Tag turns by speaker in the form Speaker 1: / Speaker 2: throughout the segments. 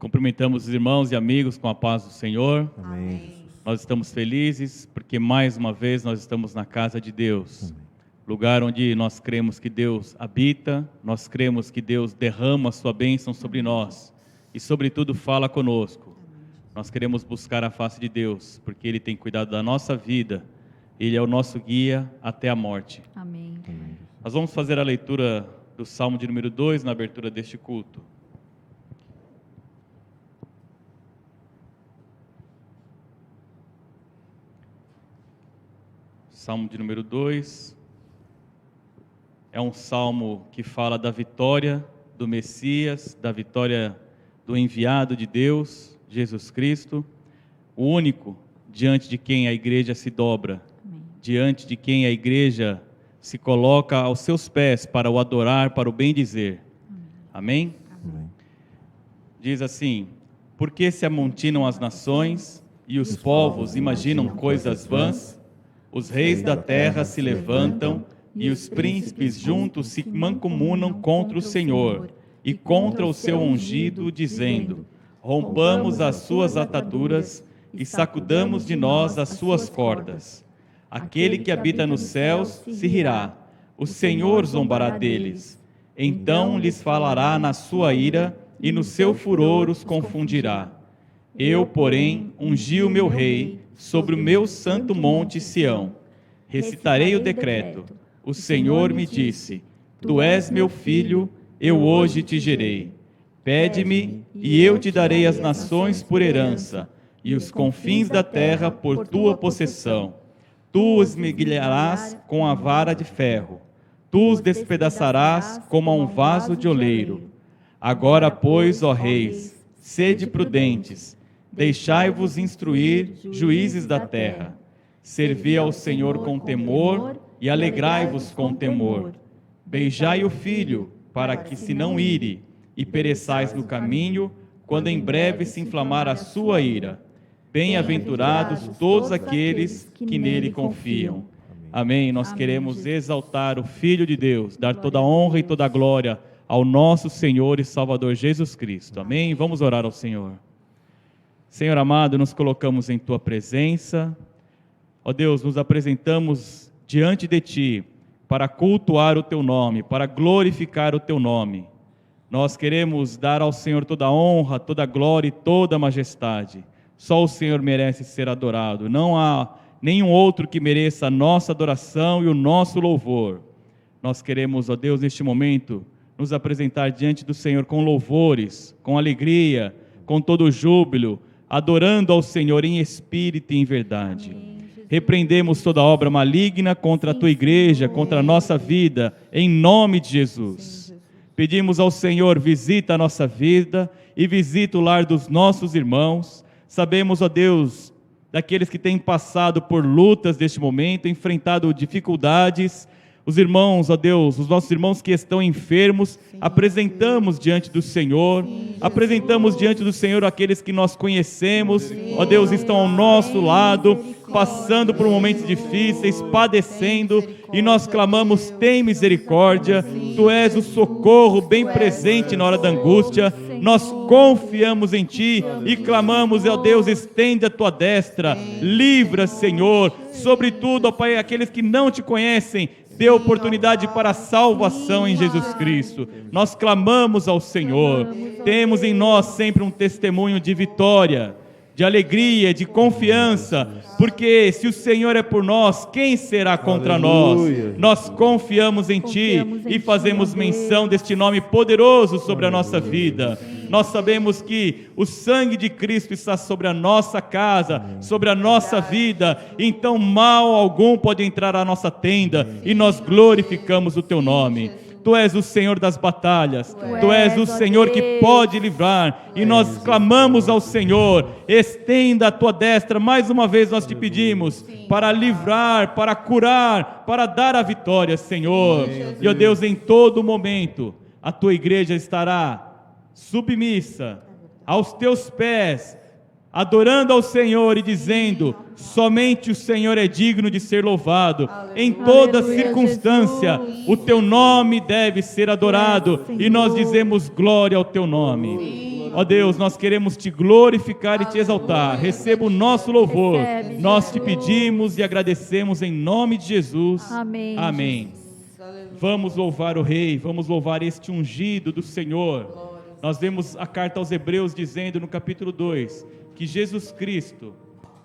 Speaker 1: Cumprimentamos os irmãos e amigos com a paz do Senhor.
Speaker 2: Amém.
Speaker 1: Nós estamos felizes porque mais uma vez nós estamos na casa de Deus. Lugar onde nós cremos que Deus habita, nós cremos que Deus derrama a sua bênção sobre nós e sobretudo fala conosco. Nós queremos buscar a face de Deus, porque Ele tem cuidado da nossa vida, Ele é o nosso guia até a morte.
Speaker 3: Amém.
Speaker 1: Nós vamos fazer a leitura do Salmo de número 2 na abertura deste culto. Salmo de número 2 é um salmo que fala da vitória do Messias, da vitória do enviado de Deus, Jesus Cristo, o único diante de quem a igreja se dobra, diante de quem a igreja se coloca aos seus pés para o adorar, para o bendizer. Amém?
Speaker 2: Amém.
Speaker 1: Diz assim: por que se amontinam as nações e os povos imaginam coisas vãs? Os reis da terra se levantam e os príncipes juntos se mancomunam contra o Senhor e contra o seu ungido, dizendo: rompamos as suas ataduras e sacudamos de nós as suas cordas. Aquele que habita nos céus se rirá, o Senhor zombará deles. Então lhes falará na sua ira e no seu furor os confundirá. Eu, porém, ungi o meu rei sobre o meu santo monte Sião. Recitarei o decreto. O Senhor me disse: tu és meu filho, eu hoje te gerei. Pede-me e eu te darei as nações por herança e os confins da terra por tua possessão. Tu os esmigalharás com a vara de ferro, tu os despedaçarás como a um vaso de oleiro. Agora, pois, ó reis, sede prudentes, deixai-vos instruir, juízes da terra. Servi ao Senhor com temor e alegrai-vos com temor. Beijai o filho, para que se não ire, e pereçais no caminho, quando em breve se inflamar a sua ira. Bem-aventurados todos aqueles que nele confiam. Amém. Nós queremos exaltar o Filho de Deus, dar toda a honra e toda a glória ao nosso Senhor e Salvador Jesus Cristo. Amém. Vamos orar ao Senhor. Senhor amado, nos colocamos em Tua presença. Ó Deus, nos apresentamos diante de Ti para cultuar o Teu nome, para glorificar o Teu nome. Nós queremos dar ao Senhor toda a honra, toda a glória e toda a majestade. Só o Senhor merece ser adorado. Não há nenhum outro que mereça a nossa adoração e o nosso louvor. Nós queremos, ó Deus, neste momento, nos apresentar diante do Senhor com louvores, com alegria, com todo júbilo, adorando ao Senhor em espírito e em verdade. Amém. Repreendemos toda obra maligna contra a Tua igreja, contra a nossa vida, em nome de Jesus. Pedimos ao Senhor, visita a nossa vida e visita o lar dos nossos irmãos. Sabemos, ó Deus, daqueles que têm passado por lutas neste momento, enfrentado dificuldades. Os irmãos, ó Deus, os nossos irmãos que estão enfermos, apresentamos diante do Senhor, apresentamos diante do Senhor aqueles que nós conhecemos, ó Deus, estão ao nosso lado, passando por momentos difíceis, padecendo, e nós clamamos: tem misericórdia, Tu és o socorro bem presente na hora da angústia. Nós confiamos em Ti e clamamos: ó Deus, estende a Tua destra, livra, Senhor, sobretudo, ó Pai, aqueles que não Te conhecem, dê oportunidade para a salvação em Jesus Cristo. Nós clamamos ao Senhor, temos em nós sempre um testemunho de vitória, de alegria, de confiança, porque se o Senhor é por nós, quem será contra nós? Nós confiamos em Ti e fazemos menção deste nome poderoso sobre a nossa vida. Nós sabemos que o sangue de Cristo está sobre a nossa casa, sobre a nossa vida, então mal algum pode entrar à nossa tenda, e nós glorificamos o Teu nome. Tu és o Senhor das batalhas, Tu és o Senhor que pode livrar, e nós clamamos ao Senhor: estenda a Tua destra, mais uma vez nós Te pedimos, para livrar, para curar, para dar a vitória, Senhor. E ó Deus, em todo momento, a Tua igreja estará submissa aos Teus pés, adorando ao Senhor e dizendo: somente o Senhor é digno de ser louvado. Em toda circunstância, o Teu nome deve ser adorado, e nós dizemos glória ao Teu nome. Ó Deus, nós queremos te glorificar e te exaltar. Receba o nosso louvor.
Speaker 2: Recebe,
Speaker 1: Nós te
Speaker 2: Jesus.
Speaker 1: pedimos e agradecemos em nome de Jesus.
Speaker 2: Amém,
Speaker 1: Amém. Vamos louvar o Rei, vamos louvar este ungido do Senhor. Nós vemos a carta aos Hebreus dizendo no capítulo 2 que Jesus Cristo,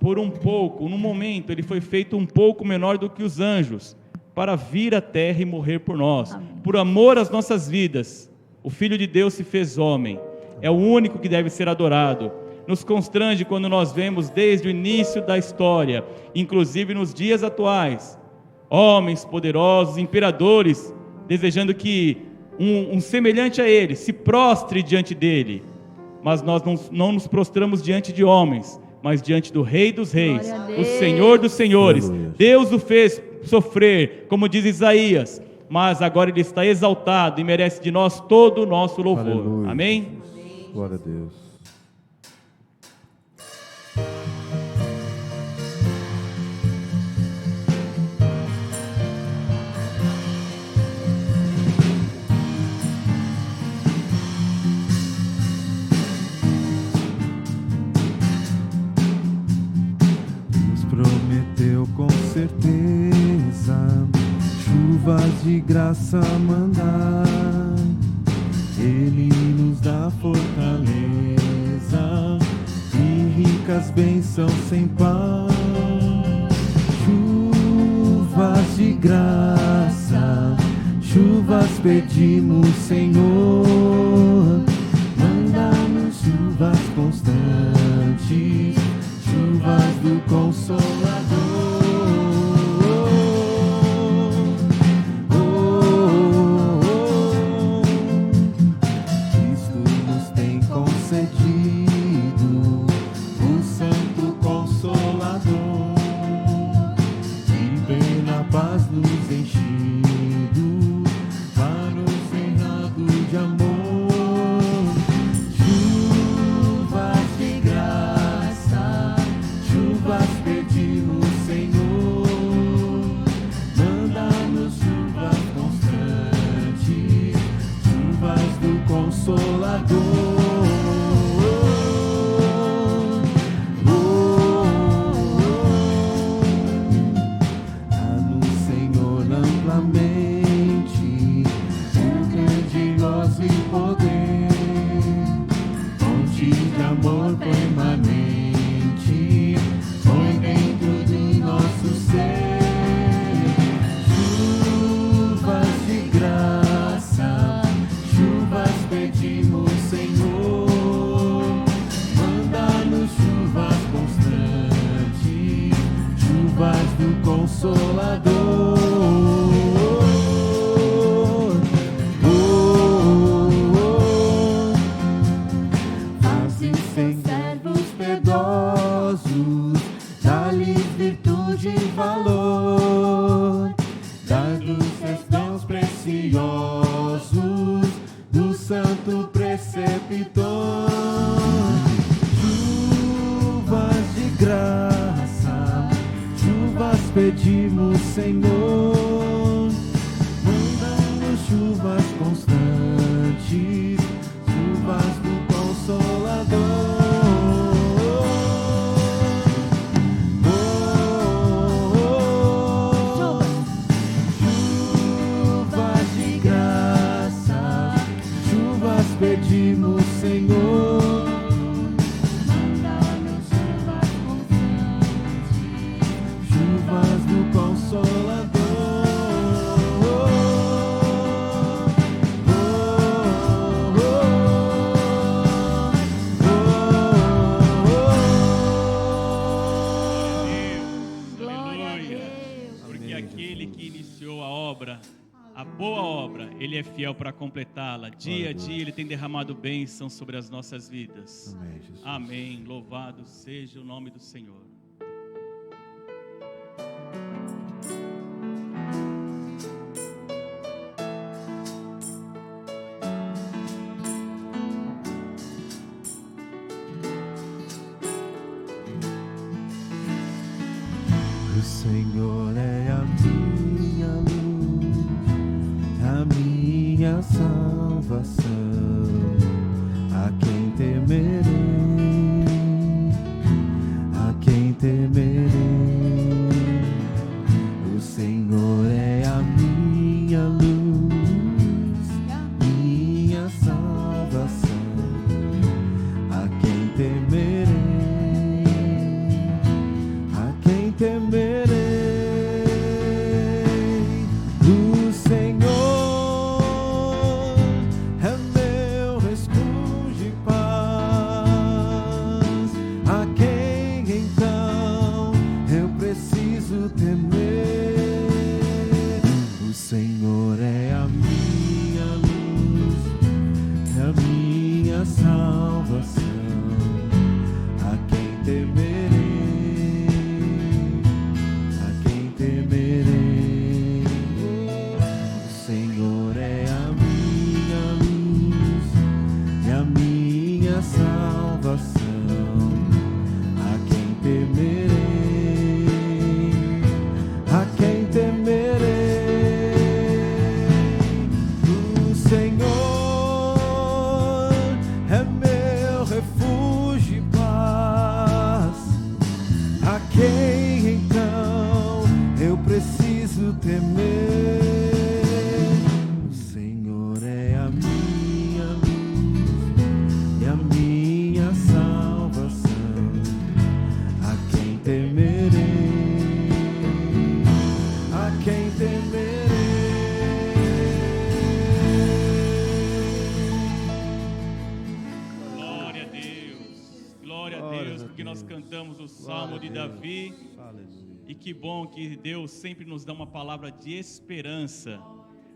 Speaker 1: por um pouco, num momento, ele foi feito um pouco menor do que os anjos, para vir à terra e morrer por nós.
Speaker 2: Amém.
Speaker 1: Por amor às nossas vidas, o Filho de Deus se fez homem. É o único que deve ser adorado. Nos constrange quando nós vemos desde o início da história, inclusive nos dias atuais, homens poderosos, imperadores, desejando que um semelhante a ele se prostre diante dele. Mas nós não nos prostramos diante de homens, mas diante do Rei dos Reis,
Speaker 2: Glória a
Speaker 1: o
Speaker 2: Deus.
Speaker 1: Senhor dos Senhores.
Speaker 3: Aleluia.
Speaker 1: Deus o fez sofrer, como diz Isaías, mas agora ele está exaltado e merece de nós todo o nosso louvor.
Speaker 3: Aleluia.
Speaker 1: Amém?
Speaker 3: Glória a Deus. Deus prometeu com certeza chuvas de graça mandar. Ele nos dá fortaleza e ricas bênçãos sem par. Chuvas de graça, chuvas pedimos, Senhor. Manda-nos chuvas constantes, chuvas do Consolador. Pedimos, Senhor, manda-nos chuvas constantes, chuvas do Consolador. Chuvas de graça, chuvas pedimos, Senhor. Chuvas do Consolador.
Speaker 2: Glória a
Speaker 1: Aleluia.
Speaker 2: Deus.
Speaker 1: Porque aquele que iniciou a obra, a boa obra, ele é fiel para completá-la. Dia a dia ele tem derramado bênçãos sobre as nossas vidas.
Speaker 3: Amém, Jesus.
Speaker 1: Amém. Louvado seja o nome do Senhor.
Speaker 3: O Senhor é a minha luz, a minha salvação. A quem temer salvação, a quem temerei, a quem temerei. O Senhor é a minha luz e a minha salvação, a quem temerei, a quem temerei. O Senhor é meu refúgio e paz, a quem então eu preciso temer. O Senhor é a minha luz e a minha salvação, a quem temerei, a quem temerei.
Speaker 1: Glória a Deus. Glória a Deus, porque nós cantamos o Salmo de Davi. E que bom que Deus sempre nos dá uma palavra de esperança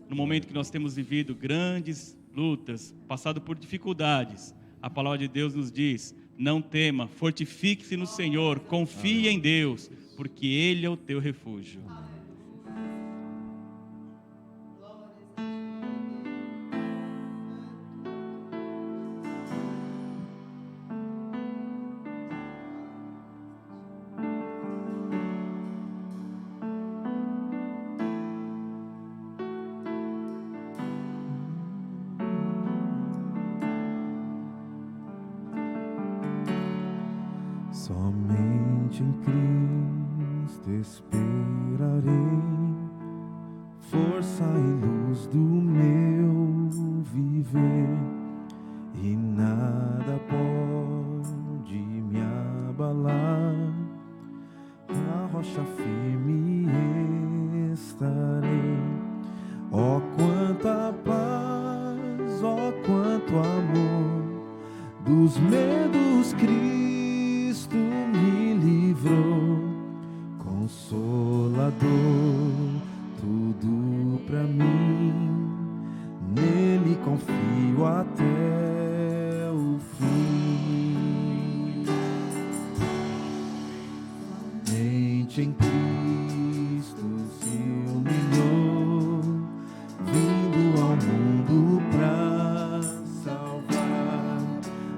Speaker 1: no momento que nós temos vivido grandes lutas, passado por dificuldades. A palavra de Deus nos diz: não tema, fortifique-se no Senhor, confie em Deus, porque Ele é o teu refúgio.
Speaker 3: Somente em Cristo esperarei, força e luz do meu viver, e nada pode me abalar. Na rocha firme estarei. Ó quanta paz, ó quanto amor, dos medos Cristo me livrou. Consolador, tudo pra mim, nele confio até o fim. Somente em Cristo se humilhou, vindo ao mundo pra salvar.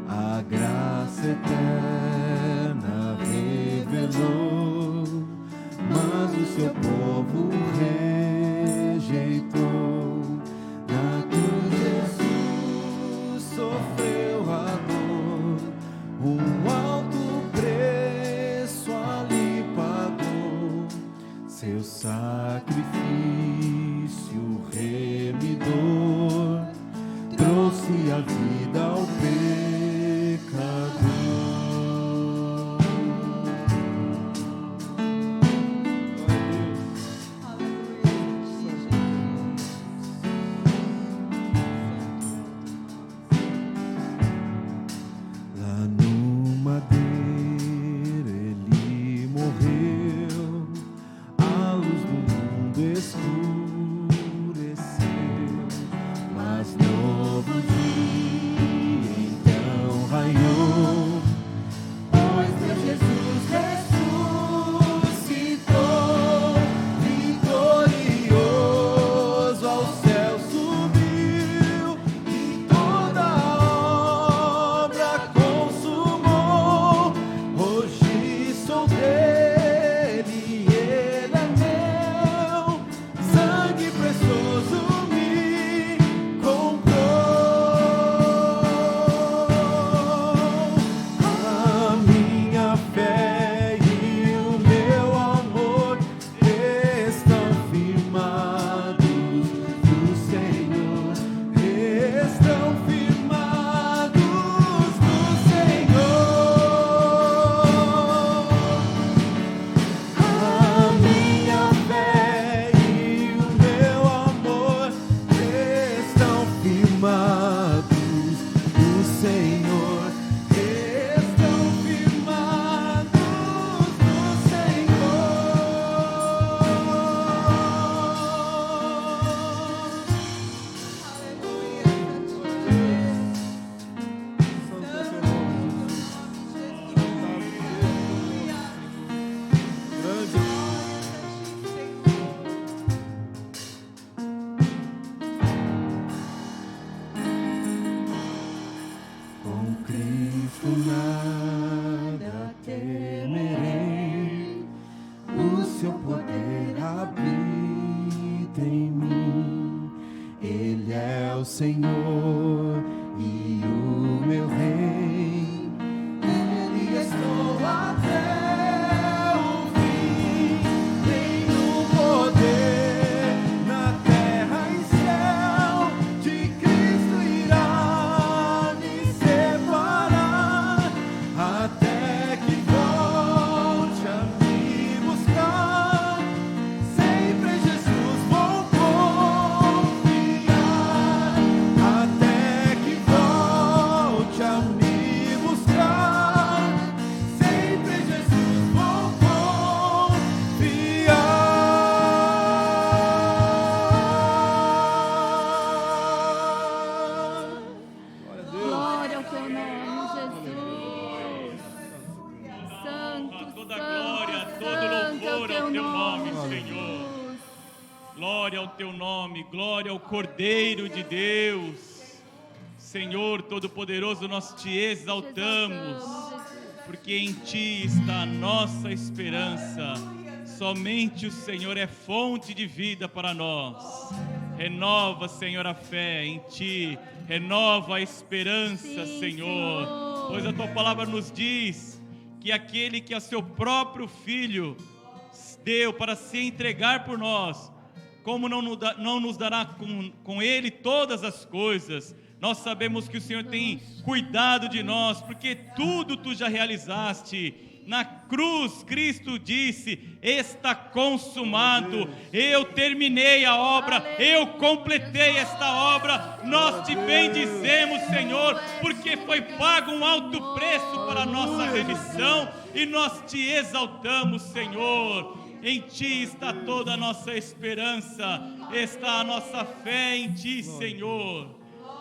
Speaker 3: A graça eterna revelou, mas o seu povo rejeitou. Na cruz Jesus sofreu a dor, alto preço ali pagou. Seu sacrifício remidor trouxe a vida ao pecador. Lá no madeiro ele morreu, a luz do mundo escureceu, mas novo dia então raiou. Cristo nada temerei, o seu poder habita em mim. Ele é o Senhor e o meu Rei, nele estou até o fim. Tenho poder na terra e céu, de Cristo irá me separar, até que volte a me buscar. Sempre em Jesus vou confiar, até que volte a me buscar. Sempre em Jesus vou confiar. Glória a Deus.
Speaker 2: Glória ao teu nome, Jesus. Santo,
Speaker 1: Toda
Speaker 2: santo,
Speaker 1: glória, todo
Speaker 2: santo é o
Speaker 1: louvor ao teu nome,
Speaker 2: Jesus.
Speaker 1: Senhor. Glória ao teu nome, glória ao Cordeiro de Deus. Senhor Todo-Poderoso, nós te exaltamos, porque em ti está a nossa esperança. Somente o Senhor é fonte de vida para nós. Renova, Senhor, a fé em ti. Renova a esperança,
Speaker 2: Sim,
Speaker 1: Senhor.
Speaker 2: Senhor.
Speaker 1: Pois a tua palavra nos diz que aquele que a seu próprio Filho deu para se entregar por nós, como não nos dará com ele todas as coisas? Nós sabemos que o Senhor tem cuidado de nós, porque tudo tu já realizaste. Na cruz, Cristo disse: está consumado. Eu terminei a obra, eu completei esta obra. Nós te bendizemos, Senhor, porque foi pago um alto preço para a nossa remissão, e nós te exaltamos, Senhor. Em ti está toda a nossa esperança, está a nossa fé em ti, Senhor.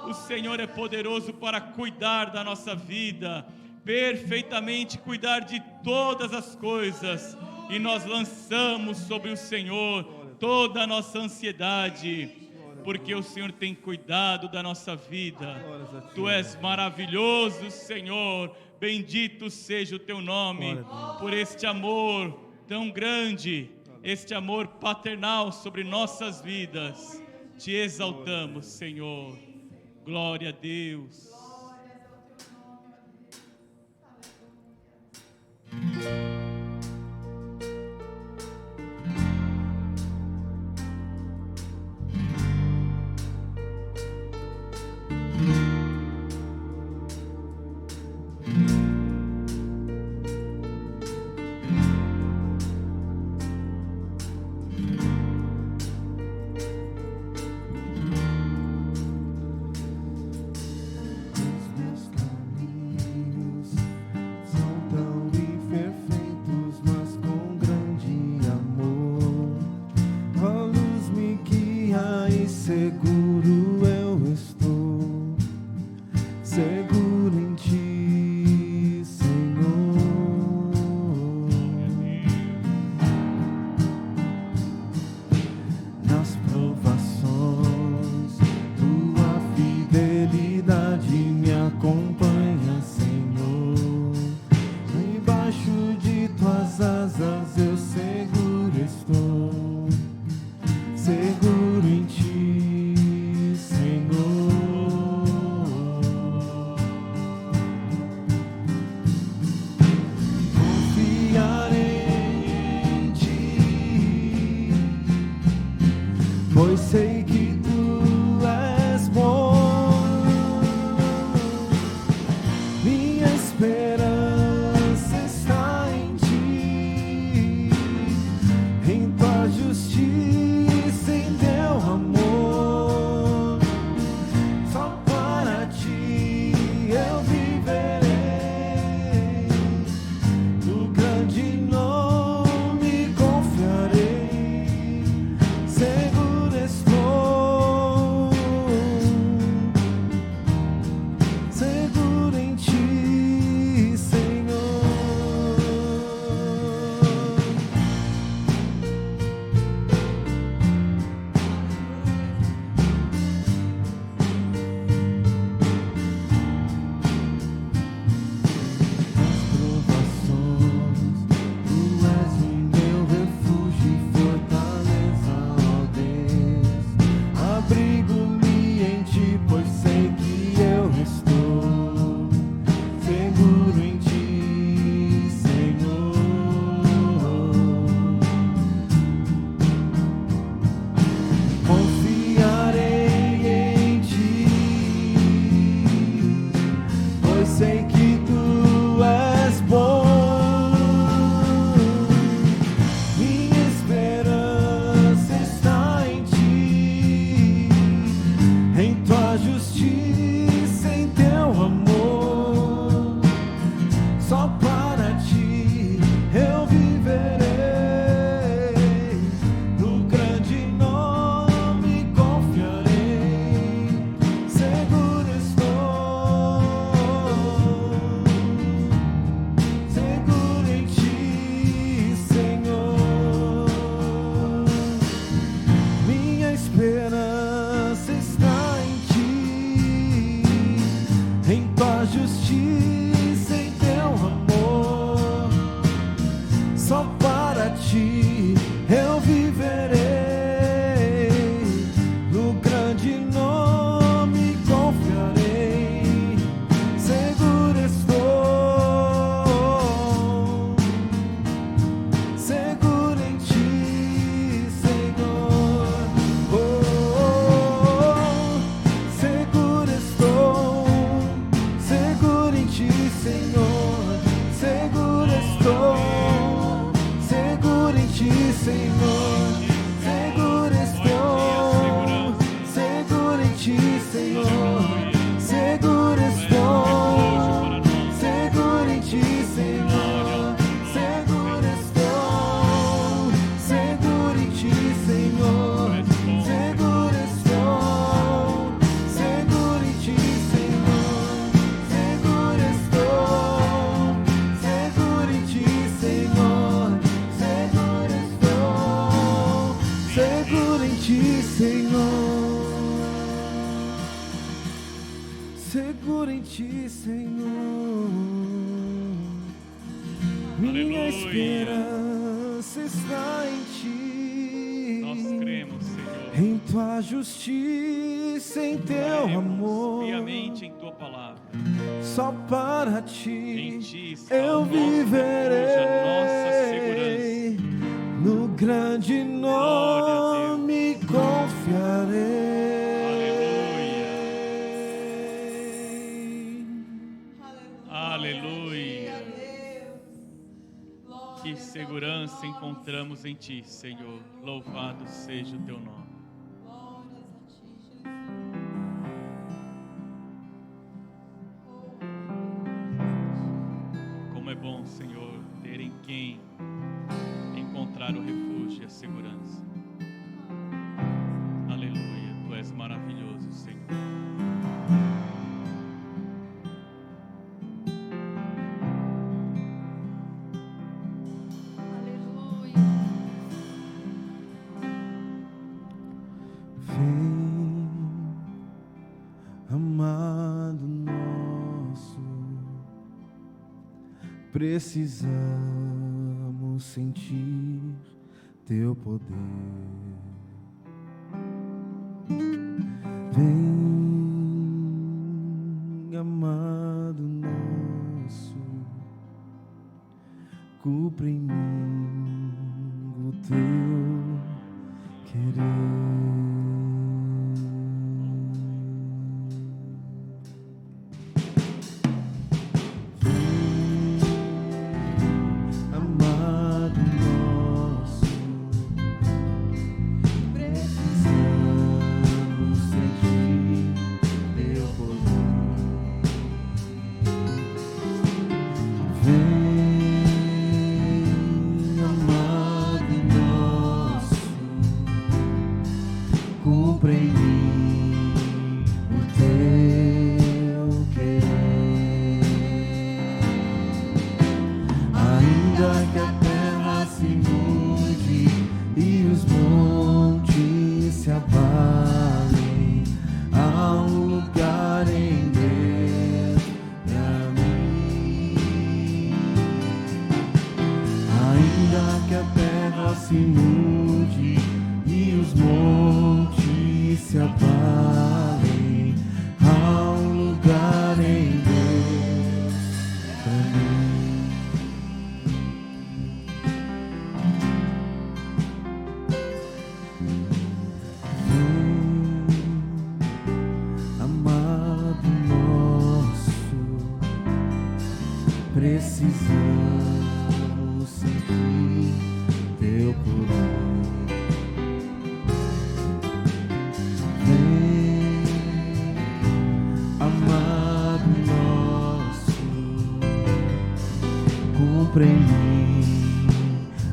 Speaker 1: O Senhor é poderoso para cuidar da nossa vida, perfeitamente cuidar de todas as coisas, e nós lançamos sobre o Senhor toda a nossa ansiedade, porque o Senhor tem cuidado da nossa vida. Tu és maravilhoso, Senhor, bendito seja o teu nome, por este amor tão grande, este amor paternal sobre nossas vidas. Te exaltamos, Senhor. Glória a Deus.
Speaker 3: Seguro eu estou, seguro em ti, Senhor. Nas provações, tua fidelidade me acompanha, Senhor. Embaixo de tuas asas eu seguro estou, seguro em ti, Senhor. sei que tu és bom. Minha esperança está em ti, em tua justiça, em teu amor. Só para ti eu viverei, no grande nome confiarei. Seguro estou, seguro em ti, Senhor. Minha esperança está em ti, em tua justiça, em teu amor. Só para ti eu viverei, no grande nome confiarei. Seguro estou, seguro em ti, Senhor. Oh, seguro estou, seguro em ti, Senhor. Seguro estou, seguro em ti, Senhor. Seguro estou, seguro em ti, Senhor. Seguro estou, seguro em ti, Senhor. Seguro estou, seguro em ti, Senhor. Seguro estou, seguro em ti, Senhor. Seguro estou, seguro em ti, Senhor. Seguro estou, seguro em ti, Senhor. Seguro em ti, Senhor. Minha
Speaker 1: Aleluia.
Speaker 3: esperança está em ti,
Speaker 1: Nós cremos, Senhor.
Speaker 3: em tua justiça, em teu
Speaker 1: Cremos
Speaker 3: amor.
Speaker 1: piamente em tua palavra.
Speaker 3: Só para
Speaker 1: Em
Speaker 3: ti
Speaker 1: ti está
Speaker 3: eu
Speaker 1: o nosso refúgio, a nossa
Speaker 3: viverei,
Speaker 1: segurança.
Speaker 3: no grande nome confiarei.
Speaker 1: Aleluia. Que segurança encontramos em ti, Senhor. Louvado seja o teu nome. Como é bom, Senhor, ter em quem encontrar o refúgio e a segurança. Aleluia. Tu és maravilhoso, Senhor.
Speaker 2: Aleluia.
Speaker 3: Vem, amado nosso, precisamos sentir teu poder. Vem, amado nosso, cumpre em mim o teu querer. Amado nosso, precisamos sentir teu poder. Vem, amado nosso, cumpre em mim o teu querer. Ainda que a terra se mude e os montes se abalem, há um lugar em Deus pra mim. Ainda que a terra se mude e os montes se abalem, há um lugar em Deus pra mim. Amado nosso, Precisamos sentir teu poder. Vem, amado nosso, cumpre em mim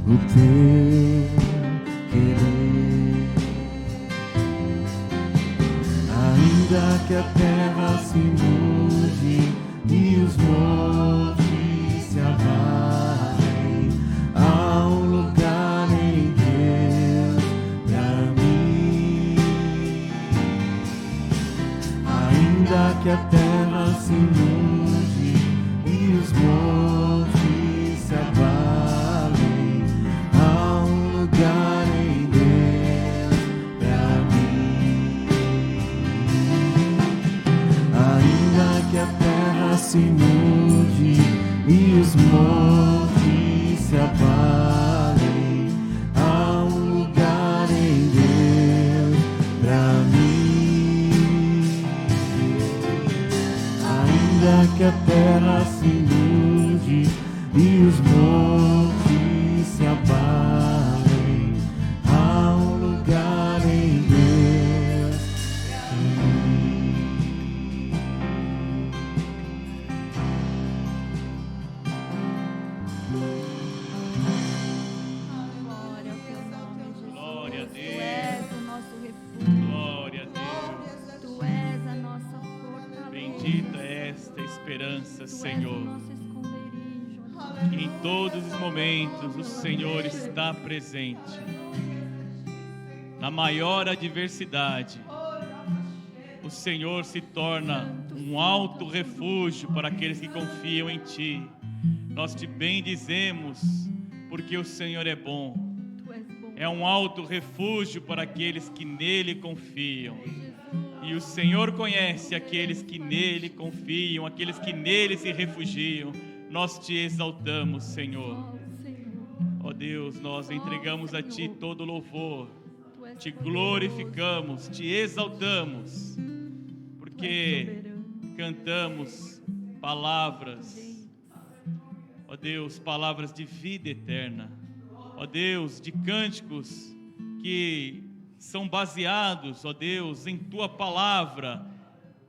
Speaker 3: o teu querer. Ainda que a terra se mude e os montes se abalem, há um lugar em Deus pra mim. Ainda que a terra se mude e os montes se abalem, há um lugar em Deus pra mim. Ainda que a terra se mude e os montes se abalem, há um lugar em Deus pra mim. Ainda que a terra se mude e os montes se abalem, há um lugar em Deus pra mim.
Speaker 2: Glória ao teu nome, Jesus.
Speaker 1: Glória a
Speaker 2: Tu
Speaker 1: Deus.
Speaker 2: és o nosso refúgio.
Speaker 1: Glória a Deus.
Speaker 2: Tu és a nossa fortaleza.
Speaker 1: Bendita é esta esperança,
Speaker 2: Tu és o
Speaker 1: Senhor.
Speaker 2: nosso esconderijo.
Speaker 1: Que em todos os momentos o Senhor está presente. Na maior adversidade, o Senhor se torna um alto refúgio para aqueles que confiam em Ti. Nós te bendizemos, porque o Senhor é bom.
Speaker 2: Tu és bom.
Speaker 1: É um alto refúgio para aqueles que nele confiam. E o Senhor conhece aqueles que nele confiam, aqueles que nele se refugiam. Nós te exaltamos, Senhor.
Speaker 2: Ó Senhor,
Speaker 1: Ó Deus, nós entregamos a Ti todo louvor.
Speaker 2: Tu és
Speaker 1: Te glorificamos, te exaltamos, porque
Speaker 2: soberano.
Speaker 1: cantamos palavras, ó Deus, palavras de vida eterna, ó Deus, de cânticos que são baseados, ó Deus, em Tua palavra,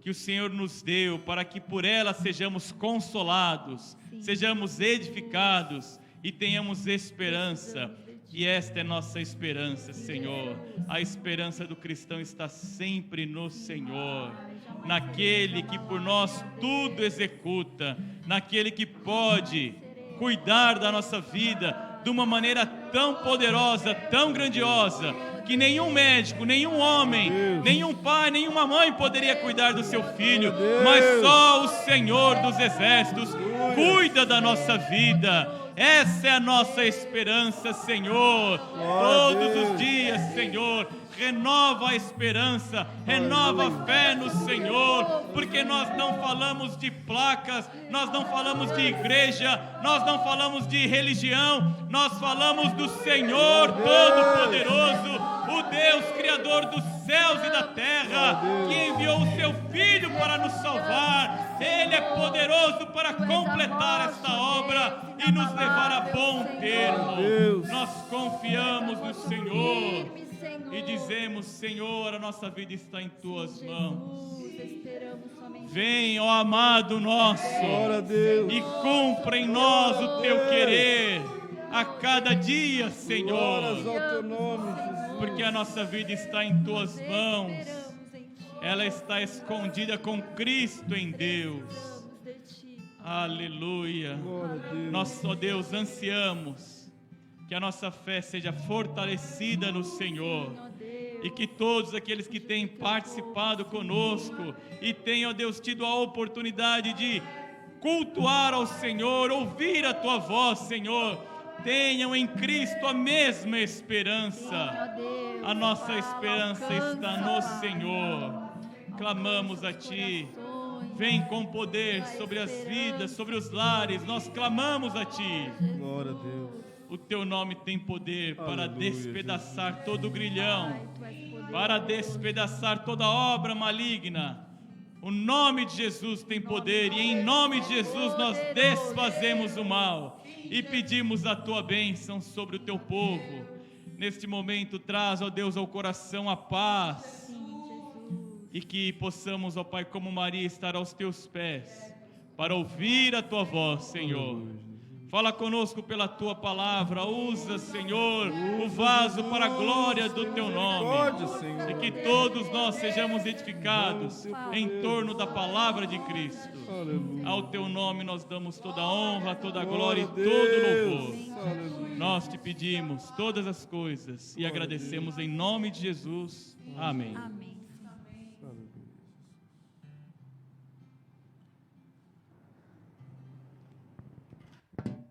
Speaker 1: que o Senhor nos deu, para que por ela sejamos consolados, sejamos edificados e tenhamos esperança. E esta é nossa esperança, Senhor. A esperança do cristão está sempre no Senhor, naquele que por nós tudo executa, naquele que pode cuidar da nossa vida de uma maneira tão poderosa, tão grandiosa, que nenhum médico, nenhum homem, nenhum pai, nenhuma mãe poderia cuidar do seu filho, mas só o Senhor dos Exércitos cuida da nossa vida. Essa é a nossa esperança, Senhor. Todos os dias, Senhor, renova a esperança, renova a fé no Senhor, porque nós não falamos de placas, nós não falamos de igreja, nós não falamos de religião, nós falamos do Senhor Todo-Poderoso, o Deus Criador dos céus e da terra, que enviou o seu Filho para nos salvar. Ele é poderoso para completar esta obra e nos levar a bom termo. Nós confiamos no Senhor e dizemos: Senhor, a nossa vida está em Tuas mãos. Vem, ó amado nosso, e cumpra em nós o Teu querer a cada dia, Senhor, porque a nossa vida está em Tuas mãos. Ela está escondida com Cristo em Deus. Aleluia. Nós, ó Deus, ansiamos que a nossa fé seja fortalecida no Senhor, e que todos aqueles que têm participado conosco e têm, ó Deus, tido a oportunidade de cultuar ao Senhor, ouvir a Tua voz, Senhor, tenham em Cristo a mesma esperança. A nossa esperança está no Senhor. Clamamos a Ti. Vem com poder sobre as vidas, sobre os lares. Nós clamamos a Ti.
Speaker 3: Glória a Deus.
Speaker 1: O Teu nome tem poder para
Speaker 3: Aleluia,
Speaker 1: despedaçar
Speaker 3: Jesus.
Speaker 1: todo grilhão, para despedaçar toda obra maligna, O nome de Jesus tem poder e em nome de Jesus nós desfazemos o mal e pedimos a tua bênção sobre o teu povo. Neste momento traz, ó Deus, ao coração a paz
Speaker 2: Sim, Jesus.
Speaker 1: e que possamos, ó Pai, como Maria, estar aos teus pés para ouvir a tua voz, Senhor. Fala conosco pela tua palavra, usa, Senhor, o vaso para a glória do teu nome.
Speaker 3: Pode, Senhor.
Speaker 1: E que todos nós sejamos edificados em torno da palavra de Cristo.
Speaker 3: Aleluia.
Speaker 1: Ao teu nome nós damos toda a honra, toda a glória e todo o louvor.
Speaker 3: Aleluia.
Speaker 1: Nós te pedimos todas as coisas e agradecemos em nome de Jesus. Amém.
Speaker 2: Amém.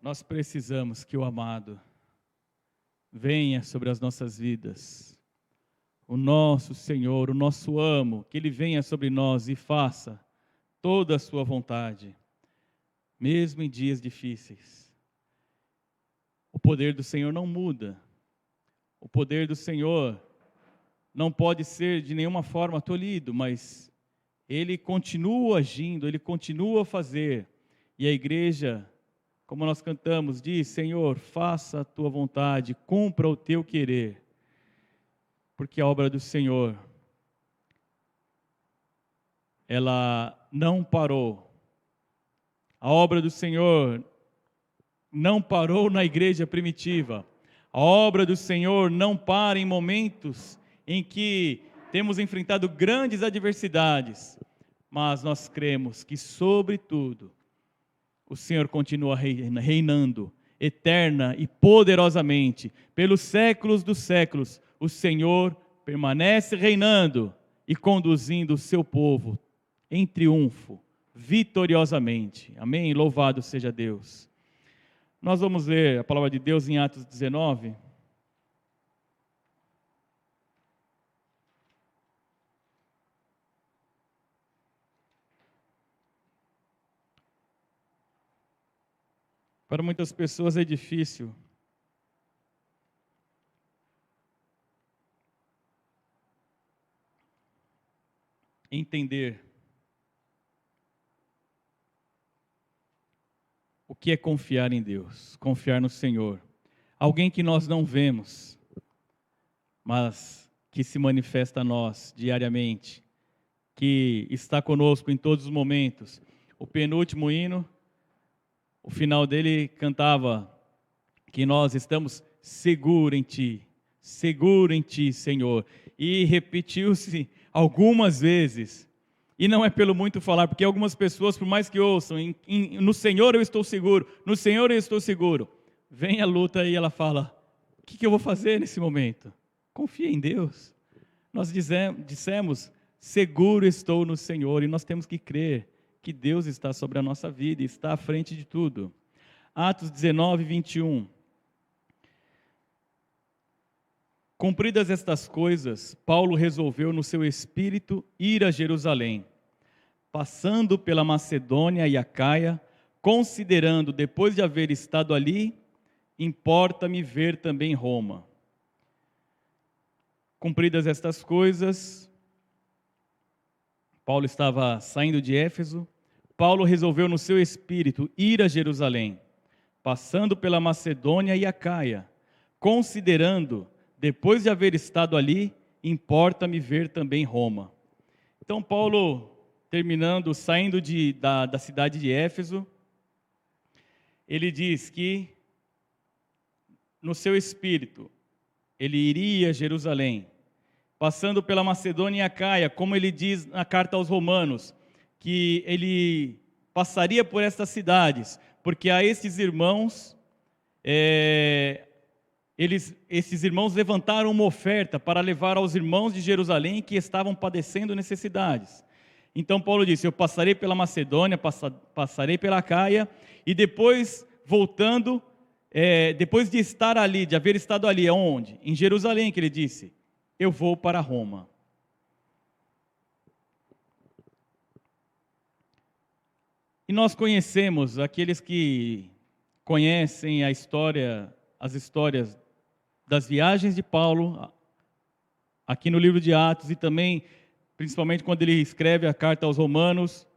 Speaker 1: Nós precisamos que o amado venha sobre as nossas vidas. O nosso Senhor, o nosso amo, que Ele venha sobre nós e faça toda a sua vontade, mesmo em dias difíceis. O poder do Senhor não muda. O poder do Senhor não pode ser de nenhuma forma tolhido, mas Ele continua agindo, Ele continua a fazer. E a igreja, como nós cantamos, diz: Senhor, faça a tua vontade, cumpra o teu querer. Porque a obra do Senhor, ela não parou. A obra do Senhor não parou na igreja primitiva. A obra do Senhor não para em momentos em que temos enfrentado grandes adversidades. Mas nós cremos que, sobretudo, o Senhor continua reinando, eterna e poderosamente, pelos séculos dos séculos. O Senhor permanece reinando e conduzindo o seu povo em triunfo, vitoriosamente. Amém? Louvado seja Deus. Nós vamos ler a palavra de Deus em Atos 19. Para muitas pessoas é difícil entender o que é confiar em Deus, confiar no Senhor. Alguém que nós não vemos, mas que se manifesta a nós diariamente, que está conosco em todos os momentos. O penúltimo hino, o final dele cantava que nós estamos seguros em Ti, Senhor. E repetiu-se algumas vezes. E não é pelo muito falar, porque algumas pessoas, por mais que ouçam, no Senhor eu estou seguro, no Senhor eu estou seguro. Vem a luta e ela fala: o que eu vou fazer nesse momento? Confia em Deus. Nós dissemos: seguro estou no Senhor, e nós temos que crer que Deus está sobre a nossa vida e está à frente de tudo. Atos 19, 21. Cumpridas estas coisas, Paulo resolveu no seu espírito ir a Jerusalém, passando pela Macedônia e Acaia, considerando, depois de haver estado ali, importa-me ver também Roma. Cumpridas estas coisas, Paulo estava saindo de Éfeso. Paulo resolveu no seu espírito ir a Jerusalém, passando pela Macedônia e Acaia, considerando, depois de haver estado ali, importa-me ver também Roma. Então Paulo, terminando, saindo da cidade de Éfeso, ele diz que no seu espírito ele iria a Jerusalém, passando pela Macedônia e Acaia, como ele diz na carta aos Romanos, que ele passaria por estas cidades, porque a esses irmãos, esses irmãos levantaram uma oferta para levar aos irmãos de Jerusalém que estavam padecendo necessidades. Então Paulo disse: eu passarei pela Macedônia, passarei pela Acaia, e depois, voltando, depois de estar ali, de haver estado ali, aonde? Em Jerusalém, que ele disse: eu vou para Roma. E nós conhecemos, aqueles que conhecem as histórias das viagens de Paulo, aqui no livro de Atos, e também principalmente quando ele escreve a carta aos Romanos,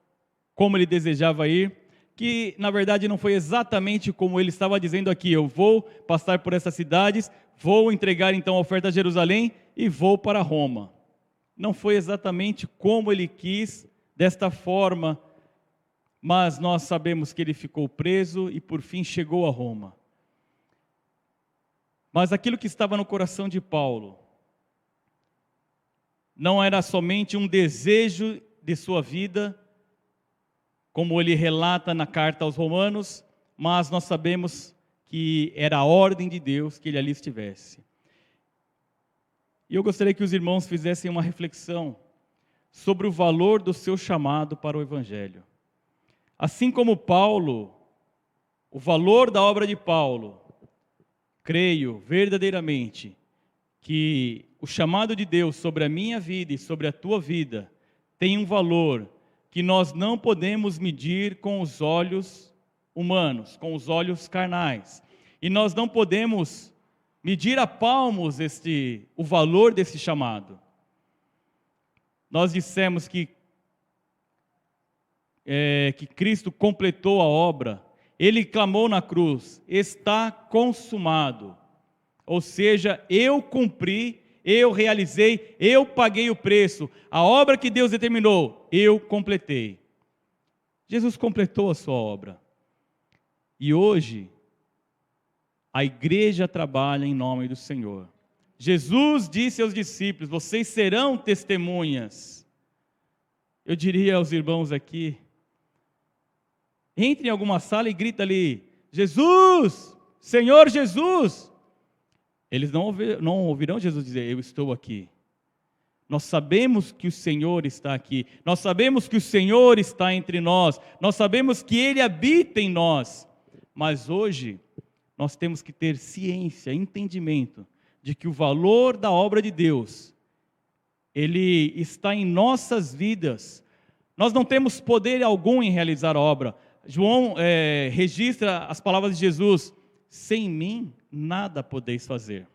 Speaker 1: como ele desejava ir, que na verdade não foi exatamente como ele estava dizendo aqui: eu vou passar por essas cidades, vou entregar então a oferta a Jerusalém e vou para Roma. Não foi exatamente como ele quis, desta forma, mas nós sabemos que ele ficou preso e por fim chegou a Roma. Mas aquilo que estava no coração de Paulo não era somente um desejo de sua vida, como ele relata na carta aos Romanos, mas nós sabemos que era a ordem de Deus que ele ali estivesse. E eu gostaria que os irmãos fizessem uma reflexão sobre o valor do seu chamado para o Evangelho. Assim como Paulo, o valor da obra de Paulo, creio verdadeiramente que o chamado de Deus sobre a minha vida e sobre a tua vida tem um valor que nós não podemos medir com os olhos humanos, com os olhos carnais. E nós não podemos medir a palmos o valor desse chamado. Nós dissemos que Cristo completou a obra. Ele clamou na cruz: está consumado. Ou seja, eu cumpri, eu realizei, eu paguei o preço. A obra que Deus determinou, eu completei. Jesus completou a sua obra. E hoje, a igreja trabalha em nome do Senhor. Jesus disse aos discípulos: vocês serão testemunhas. Eu diria aos irmãos aqui, entre em alguma sala e grita ali: Jesus, Senhor Jesus. Eles não ouvirão Jesus dizer: eu estou aqui. Nós sabemos que o Senhor está aqui. Nós sabemos que o Senhor está entre nós. Nós sabemos que Ele habita em nós. Mas hoje, nós temos que ter ciência, entendimento, de que o valor da obra de Deus, Ele está em nossas vidas. Nós não temos poder algum em realizar a obra. João registra as palavras de Jesus: sem mim nada podeis fazer.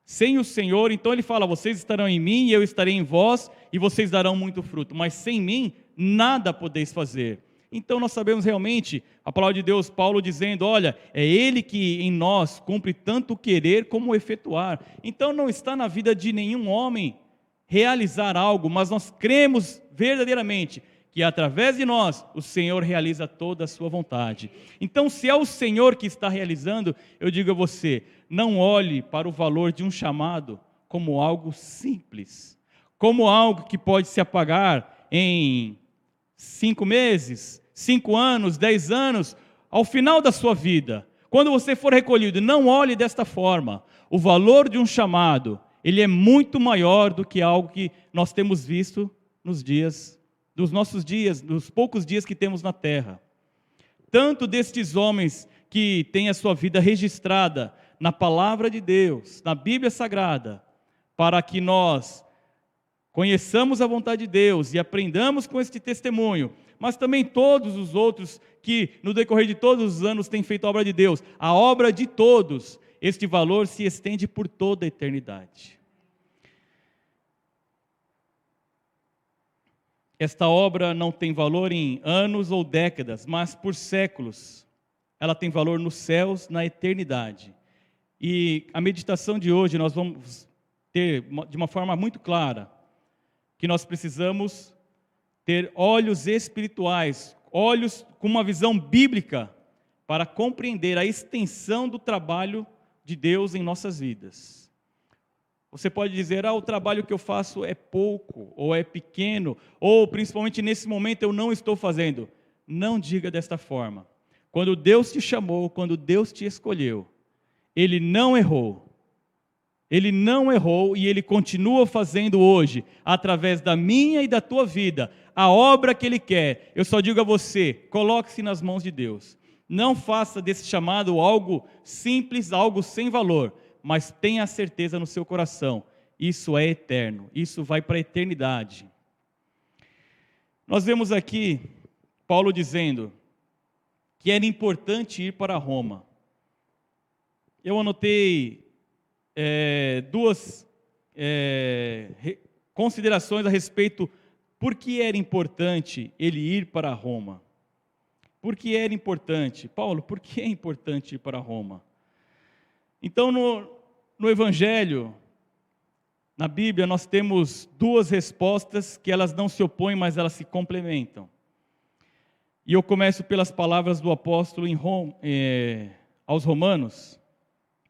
Speaker 1: Sem o Senhor, então ele fala: vocês estarão em mim e eu estarei em vós, e vocês darão muito fruto, mas sem mim nada podeis fazer. Então nós sabemos realmente a palavra de Deus, Paulo dizendo: olha, é Ele que em nós cumpre tanto o querer como o efetuar. Então não está na vida de nenhum homem realizar algo, mas nós cremos verdadeiramente que através de nós o Senhor realiza toda a sua vontade. Então, se é o Senhor que está realizando, eu digo a você: não olhe para o valor de um chamado como algo simples, como algo que pode se apagar em 5 meses, 5 anos, 10 anos, ao final da sua vida. Quando você for recolhido, não olhe desta forma. O valor de um chamado, ele é muito maior do que algo que nós temos visto dos nossos dias, dos poucos dias que temos na terra. Tanto destes homens que têm a sua vida registrada na palavra de Deus, na Bíblia Sagrada, para que nós conheçamos a vontade de Deus e aprendamos com este testemunho, mas também todos os outros que no decorrer de todos os anos têm feito a obra de Deus. A obra de todos, este valor se estende por toda a eternidade. Esta obra não tem valor em anos ou décadas, mas por séculos. Ela tem valor nos céus, na eternidade. E a meditação de hoje nós vamos ter de uma forma muito clara que nós precisamos ter olhos espirituais, olhos com uma visão bíblica para compreender a extensão do trabalho de Deus em nossas vidas. Você pode dizer: o trabalho que eu faço é pouco, ou é pequeno, ou principalmente nesse momento eu não estou fazendo. Não diga desta forma. Quando Deus te chamou, quando Deus te escolheu, Ele não errou. Ele não errou e Ele continua fazendo hoje, através da minha e da tua vida, a obra que Ele quer. Eu só digo a você: coloque-se nas mãos de Deus. Não faça desse chamado algo simples, algo sem valor, mas tenha certeza no seu coração: isso é eterno, isso vai para a eternidade. Nós vemos aqui Paulo dizendo que era importante ir para Roma. Eu anotei duas considerações a respeito por que era importante ele ir para Roma. Por que era importante? Paulo, por que é importante ir para Roma? Então, no Evangelho, na Bíblia, nós temos duas respostas que elas não se opõem, mas elas se complementam. E eu começo pelas palavras do apóstolo aos Romanos,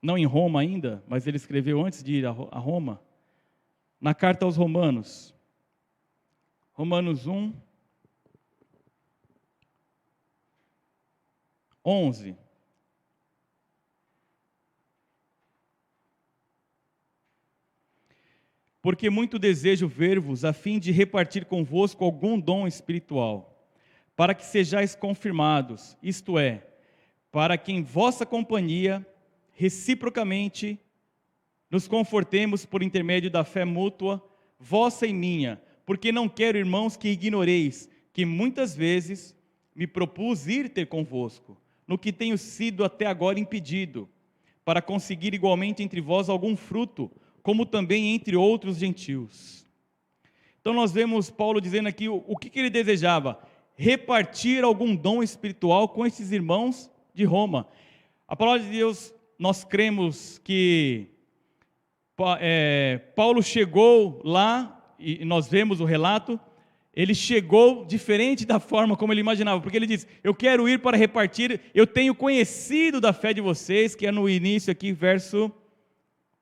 Speaker 1: não em Roma ainda, mas ele escreveu antes de ir a Roma, na carta aos Romanos, Romanos 1, 11. Porque muito desejo ver-vos, a fim de repartir convosco algum dom espiritual, para que sejais confirmados, isto é, para que em vossa companhia, reciprocamente, nos confortemos por intermédio da fé mútua, vossa e minha, porque não quero, irmãos, que ignoreis, que muitas vezes me propus ir ter convosco, no que tenho sido até agora impedido, para conseguir igualmente entre vós algum fruto, como também entre outros gentios. Então nós vemos Paulo dizendo aqui o que ele desejava: repartir algum dom espiritual com esses irmãos de Roma. A palavra de Deus, nós cremos que Paulo chegou lá, e nós vemos o relato, ele chegou diferente da forma como ele imaginava, porque ele diz: eu quero ir para repartir, eu tenho conhecido da fé de vocês, que é no início aqui, verso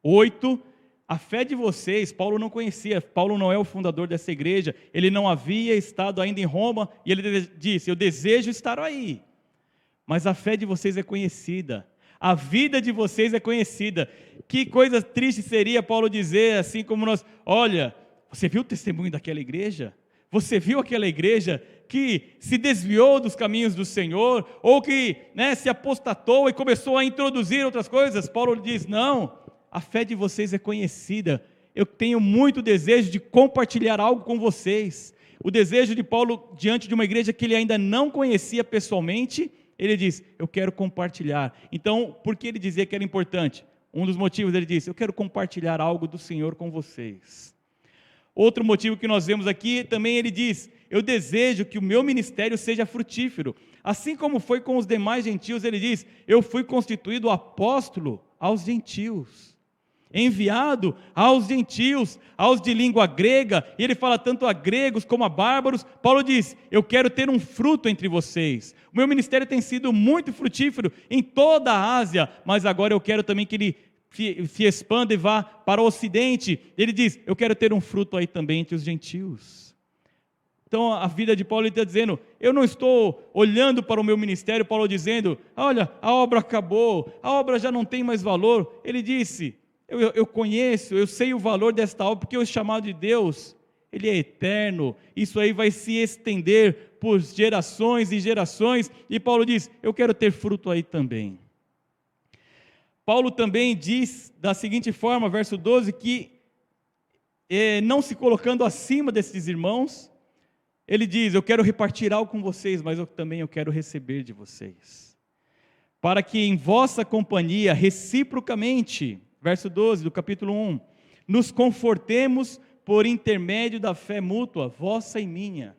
Speaker 1: 8, a fé de vocês, Paulo não conhecia, Paulo não é o fundador dessa igreja, ele não havia estado ainda em Roma, e ele disse: eu desejo estar aí, mas a fé de vocês é conhecida, a vida de vocês é conhecida. Que coisa triste seria Paulo dizer assim como nós: olha, você viu o testemunho daquela igreja? Você viu aquela igreja que se desviou dos caminhos do Senhor, ou que se apostatou e começou a introduzir outras coisas? Paulo diz: não, a fé de vocês é conhecida, eu tenho muito desejo de compartilhar algo com vocês. O desejo de Paulo diante de uma igreja que ele ainda não conhecia pessoalmente, ele diz: eu quero compartilhar. Então, por que ele dizia que era importante? Um dos motivos, ele disse: eu quero compartilhar algo do Senhor com vocês. Outro motivo que nós vemos aqui, também ele diz: eu desejo que o meu ministério seja frutífero. Assim como foi com os demais gentios, ele diz: eu fui constituído apóstolo aos gentios, enviado aos gentios, aos de língua grega, e ele fala tanto a gregos como a bárbaros. Paulo diz: eu quero ter um fruto entre vocês. O meu ministério tem sido muito frutífero em toda a Ásia, mas agora eu quero também que ele se expanda e vá para o ocidente. Ele diz: eu quero ter um fruto aí também entre os gentios. Então a vida de Paulo, ele está dizendo: eu não estou olhando para o meu ministério, Paulo dizendo: olha, a obra acabou, a obra já não tem mais valor. Ele disse: eu conheço, eu sei o valor desta obra, porque o chamado de Deus, ele é eterno, isso aí vai se estender por gerações e gerações. E Paulo diz: eu quero ter fruto aí também. Paulo também diz da seguinte forma, verso 12, que não se colocando acima desses irmãos, ele diz: eu quero repartir algo com vocês, mas eu também quero receber de vocês, para que em vossa companhia, reciprocamente, verso 12 do capítulo 1, nos confortemos por intermédio da fé mútua, vossa e minha.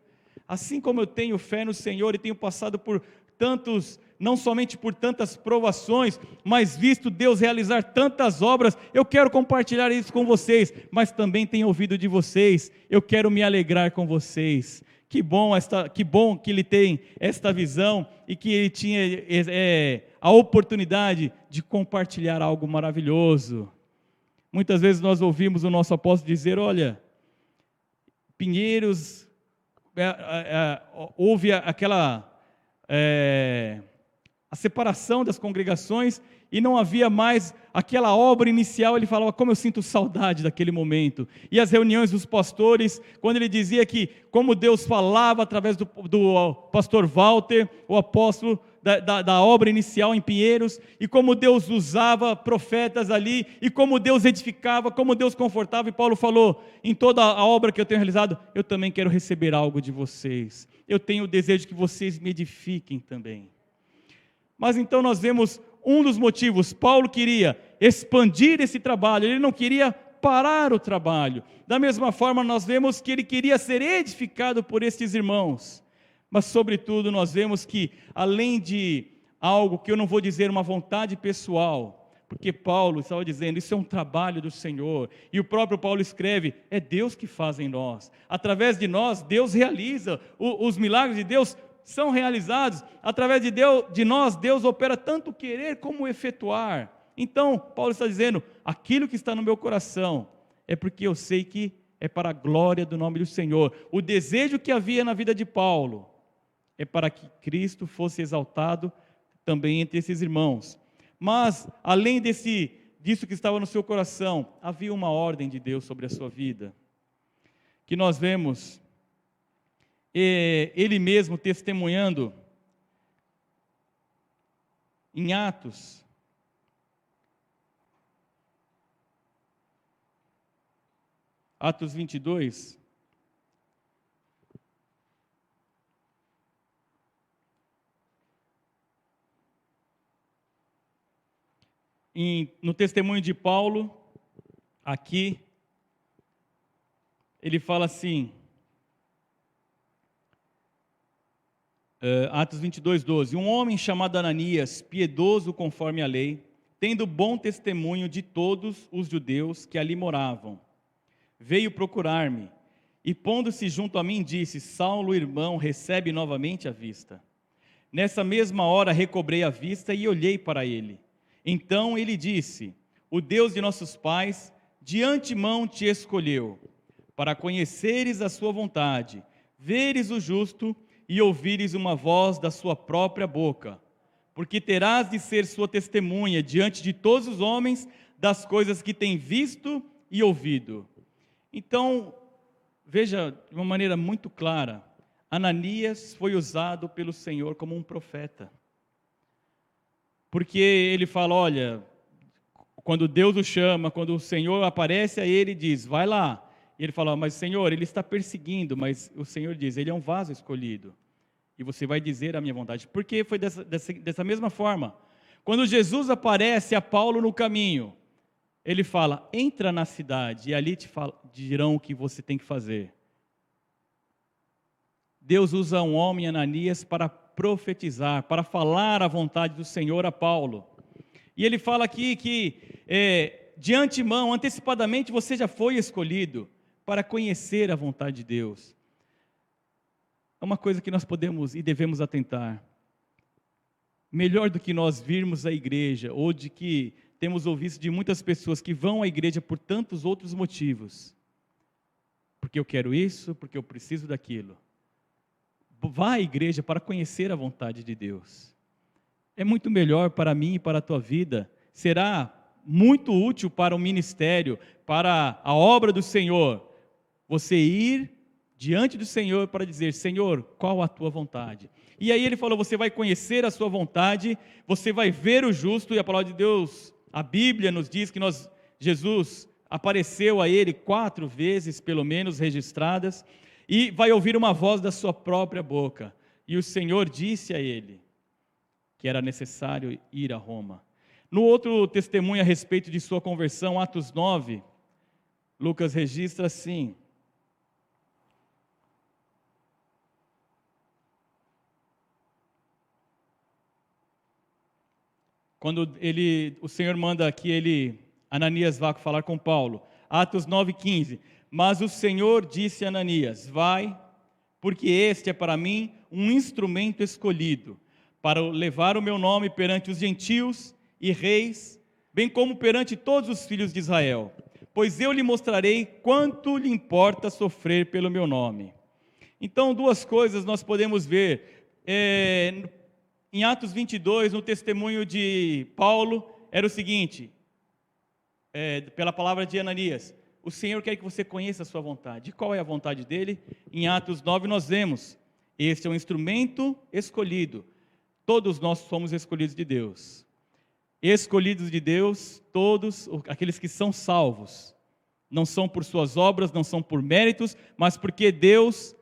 Speaker 1: Assim como eu tenho fé no Senhor e tenho passado por tantos, não somente por tantas provações, mas visto Deus realizar tantas obras, eu quero compartilhar isso com vocês, mas também tenho ouvido de vocês, eu quero me alegrar com vocês. Que bom que ele tem esta visão e que ele tinha a oportunidade de compartilhar algo maravilhoso. Muitas vezes nós ouvimos o nosso apóstolo dizer: olha, Pinheiros, houve aquela a separação das congregações e não havia mais aquela obra inicial. Ele falava: como eu sinto saudade daquele momento. E as reuniões dos pastores, quando ele dizia que como Deus falava através do pastor Walter, o apóstolo da obra inicial em Pinheiros, e como Deus usava profetas ali, e como Deus edificava, como Deus confortava. E Paulo falou: em toda a obra que eu tenho realizado, eu também quero receber algo de vocês, eu tenho o desejo que vocês me edifiquem também. Mas então nós vemos um dos motivos: Paulo queria expandir esse trabalho, ele não queria parar o trabalho. Da mesma forma, nós vemos que ele queria ser edificado por estes irmãos. Mas, sobretudo, nós vemos que, além de algo que eu não vou dizer uma vontade pessoal, porque Paulo estava dizendo, isso é um trabalho do Senhor, e o próprio Paulo escreve, é Deus que faz em nós, através de nós, Deus realiza, os milagres de Deus são realizados, através de nós, Deus opera tanto querer como efetuar. Então, Paulo está dizendo, aquilo que está no meu coração, é porque eu sei que é para a glória do nome do Senhor. O desejo que havia na vida de Paulo, é para que Cristo fosse exaltado também entre esses irmãos. Mas, além disso que estava no seu coração, havia uma ordem de Deus sobre a sua vida, que nós vemos ele mesmo testemunhando em Atos, Atos 22, no testemunho de Paulo, aqui, ele fala assim, Atos 22, 12, um homem chamado Ananias, piedoso conforme a lei, tendo bom testemunho de todos os judeus que ali moravam, veio procurar-me, e pondo-se junto a mim, disse, Saulo, irmão, recebe novamente a vista. Nessa mesma hora recobrei a vista e olhei para ele. Então ele disse, o Deus de nossos pais, de antemão te escolheu, para conheceres a sua vontade, veres o justo e ouvires uma voz da sua própria boca, porque terás de ser sua testemunha diante de todos os homens das coisas que tem visto e ouvido. Então, veja de uma maneira muito clara, Ananias foi usado pelo Senhor como um profeta. Porque ele fala, olha, quando Deus o chama, quando o Senhor aparece a ele e diz, vai lá. E ele fala, mas Senhor, ele está perseguindo, mas o Senhor diz, ele é um vaso escolhido. E você vai dizer a minha vontade. Porque foi dessa mesma forma. Quando Jesus aparece a Paulo no caminho, ele fala, entra na cidade e ali te dirão o que você tem que fazer. Deus usa um homem, Ananias, para profetizar, para falar a vontade do Senhor a Paulo. E ele fala aqui que de antemão, antecipadamente, você já foi escolhido para conhecer a vontade de Deus. É uma coisa que nós podemos e devemos atentar. Melhor do que nós virmos à igreja, ou de que temos ouvido de muitas pessoas que vão à igreja por tantos outros motivos. Porque eu quero isso, porque eu preciso daquilo. Vá à igreja para conhecer a vontade de Deus. É muito melhor para mim e para a tua vida. Será muito útil para o ministério, para a obra do Senhor, você ir diante do Senhor para dizer, Senhor, qual a tua vontade? E aí ele falou, você vai conhecer a sua vontade, você vai ver o justo, e a palavra de Deus, a Bíblia nos diz que Jesus apareceu a ele 4 vezes, pelo menos, registradas, e vai ouvir uma voz da sua própria boca. E o Senhor disse a ele que era necessário ir a Roma. No outro testemunho a respeito de sua conversão, Atos 9, Lucas registra assim. Quando o Senhor manda que Ananias vá falar com Paulo. Atos 9:15. Mas o Senhor disse a Ananias, vai, porque este é para mim um instrumento escolhido, para levar o meu nome perante os gentios e reis, bem como perante todos os filhos de Israel. Pois eu lhe mostrarei quanto lhe importa sofrer pelo meu nome. Então, 2 coisas nós podemos ver. Em Atos 22, no testemunho de Paulo, era o seguinte, pela palavra de Ananias, o Senhor quer que você conheça a sua vontade. E qual é a vontade dele? Em Atos 9 nós vemos, este é um instrumento escolhido. Todos nós somos escolhidos de Deus. Escolhidos de Deus, todos aqueles que são salvos. Não são por suas obras, não são por méritos, mas porque Deus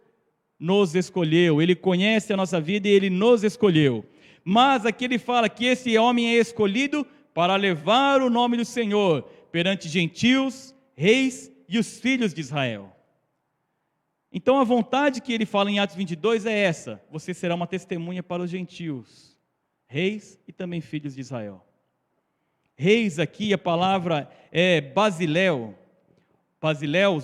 Speaker 1: nos escolheu. Ele conhece a nossa vida e Ele nos escolheu. Mas aqui ele fala que esse homem é escolhido para levar o nome do Senhor perante gentios reis e os filhos de Israel. Então a vontade que ele fala em Atos 22 é essa: você será uma testemunha para os gentios, reis e também filhos de Israel. Reis aqui, a palavra é basileus,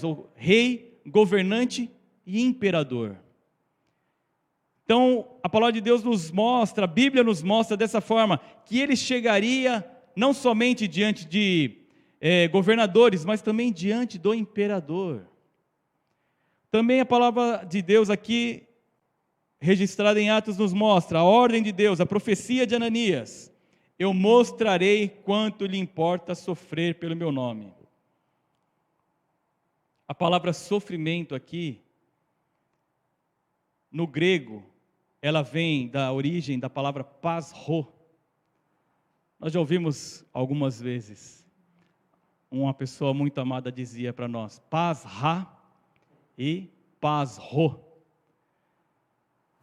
Speaker 1: ou rei, governante e imperador. Então, a palavra de Deus nos mostra, a Bíblia nos mostra dessa forma, que ele chegaria não somente diante de governadores, mas também diante do imperador. Também a palavra de Deus aqui, registrada em Atos, nos mostra a ordem de Deus, a profecia de Ananias: eu mostrarei quanto lhe importa sofrer pelo meu nome. A palavra sofrimento aqui, no grego, ela vem da origem da palavra pasro. Nós já ouvimos algumas vezes, uma pessoa muito amada dizia para nós, pasra e pasro.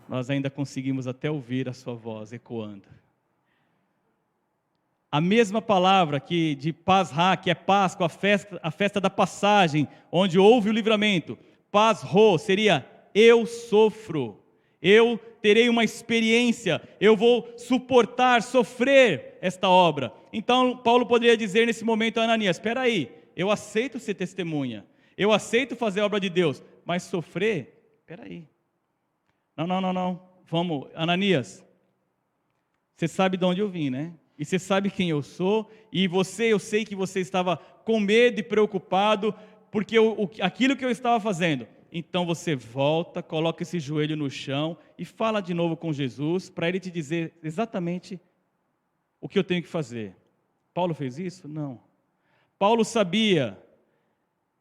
Speaker 1: Nós ainda conseguimos até ouvir a sua voz ecoando. A mesma palavra que de pasra, que é Páscoa, a festa da passagem, onde houve o livramento, pasro seria eu sofro, eu terei uma experiência, eu vou suportar, sofrer esta obra. Então Paulo poderia dizer nesse momento a Ananias: espera aí, eu aceito ser testemunha, eu aceito fazer a obra de Deus, mas sofrer, espera aí, não, vamos, Ananias, você sabe de onde eu vim, né? E você sabe quem eu sou, e eu sei que você estava com medo e preocupado, porque aquilo que eu estava fazendo. Então você volta, coloca esse joelho no chão e fala de novo com Jesus, para ele te dizer exatamente o que eu tenho que fazer. Paulo fez isso? Não. Paulo sabia,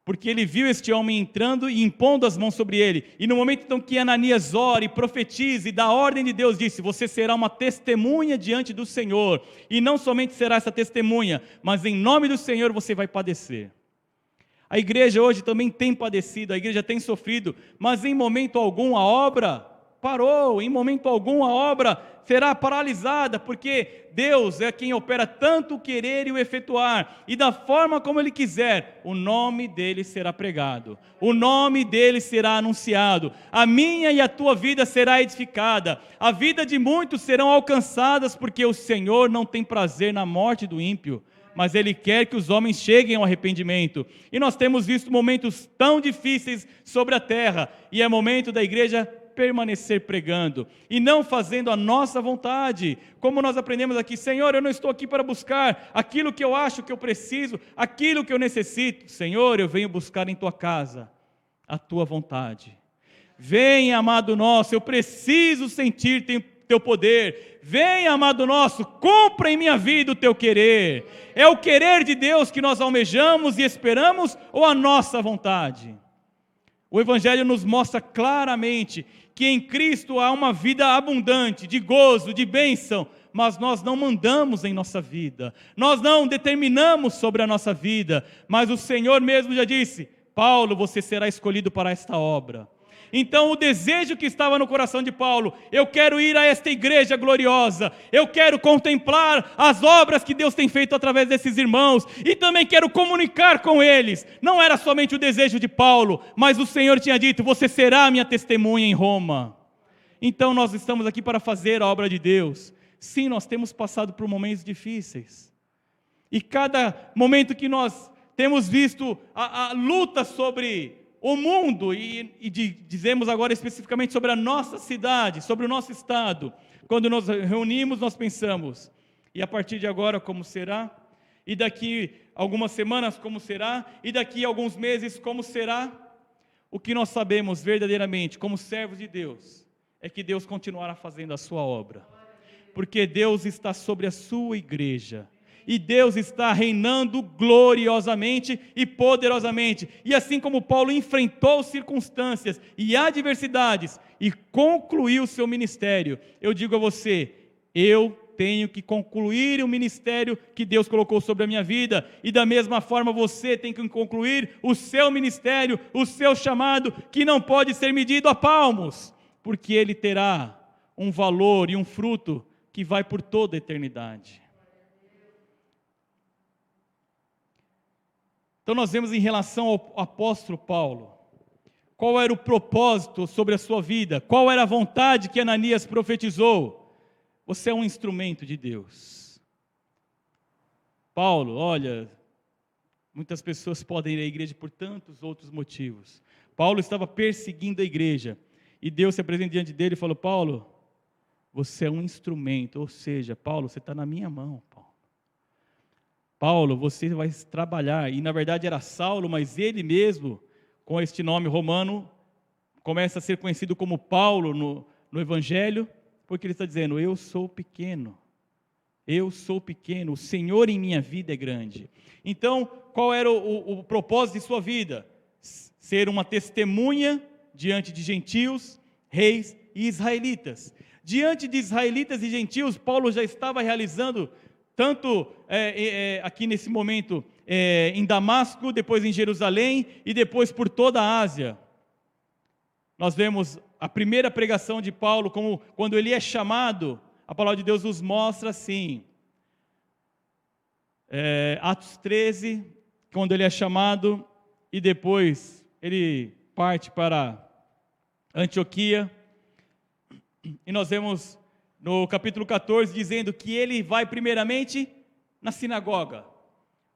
Speaker 1: porque ele viu este homem entrando e impondo as mãos sobre ele, e no momento então que Ananias ora e profetiza e dá a ordem de Deus, disse: você será uma testemunha diante do Senhor, e não somente será essa testemunha, mas em nome do Senhor você vai padecer. A igreja hoje também tem padecido, a igreja tem sofrido, mas em momento algum a obra parou, em momento algum a obra será paralisada, porque Deus é quem opera tanto o querer e o efetuar, e da forma como Ele quiser, o nome dEle será pregado, o nome dEle será anunciado, a minha e a tua vida será edificada, a vida de muitos serão alcançadas, porque o Senhor não tem prazer na morte do ímpio, mas Ele quer que os homens cheguem ao arrependimento. E nós temos visto momentos tão difíceis sobre a terra, e é momento da igreja permanecer pregando, e não fazendo a nossa vontade, como nós aprendemos aqui: Senhor, eu não estou aqui para buscar aquilo que eu acho que eu preciso, aquilo que eu necessito. Senhor, eu venho buscar em Tua casa a Tua vontade. Vem, amado nosso, eu preciso sentir Teu poder. Vem, amado nosso, cumpra em minha vida o Teu querer. É o querer de Deus que nós almejamos e esperamos, ou a nossa vontade? O Evangelho nos mostra claramente que em Cristo há uma vida abundante, de gozo, de bênção, mas nós não mandamos em nossa vida, nós não determinamos sobre a nossa vida, mas o Senhor mesmo já disse: Paulo, você será escolhido para esta obra. Então o desejo que estava no coração de Paulo: eu quero ir a esta igreja gloriosa, eu quero contemplar as obras que Deus tem feito através desses irmãos, e também quero comunicar com eles. Não era somente o desejo de Paulo, mas o Senhor tinha dito: você será minha testemunha em Roma. Então nós estamos aqui para fazer a obra de Deus. Sim, nós temos passado por momentos difíceis, e cada momento que nós temos visto a luta sobre o mundo, dizemos agora especificamente sobre a nossa cidade, sobre o nosso estado, quando nos reunimos nós pensamos: e a partir de agora como será? E daqui algumas semanas como será? E daqui alguns meses como será? O que nós sabemos verdadeiramente como servos de Deus é que Deus continuará fazendo a sua obra, porque Deus está sobre a sua igreja, e Deus está reinando gloriosamente e poderosamente. E assim como Paulo enfrentou circunstâncias e adversidades e concluiu o seu ministério, eu digo a você: eu tenho que concluir o ministério que Deus colocou sobre a minha vida, e da mesma forma você tem que concluir o seu ministério, o seu chamado, que não pode ser medido a palmos, porque ele terá um valor e um fruto que vai por toda a eternidade. Então nós vemos em relação ao apóstolo Paulo, qual era o propósito sobre a sua vida, qual era a vontade que Ananias profetizou. Você é um instrumento de Deus. Paulo, olha, muitas pessoas podem ir à igreja por tantos outros motivos. Paulo estava perseguindo a igreja, e Deus se apresenta diante dele e falou: Paulo, você é um instrumento, ou seja, Paulo, você está na minha mão, Paulo. Paulo, você vai trabalhar, e na verdade era Saulo, mas ele mesmo, com este nome romano, começa a ser conhecido como Paulo no Evangelho, porque ele está dizendo: eu sou pequeno, o Senhor em minha vida é grande. Então, qual era o propósito de sua vida? Ser uma testemunha diante de gentios, reis e israelitas. Diante de israelitas e gentios, Paulo já estava realizando, tanto aqui nesse momento, em Damasco, depois em Jerusalém e depois por toda a Ásia. Nós vemos a primeira pregação de Paulo, como quando ele é chamado, a palavra de Deus nos mostra assim, Atos 13, quando ele é chamado, e depois ele parte para Antioquia, e nós vemos no capítulo 14, dizendo que ele vai primeiramente na sinagoga,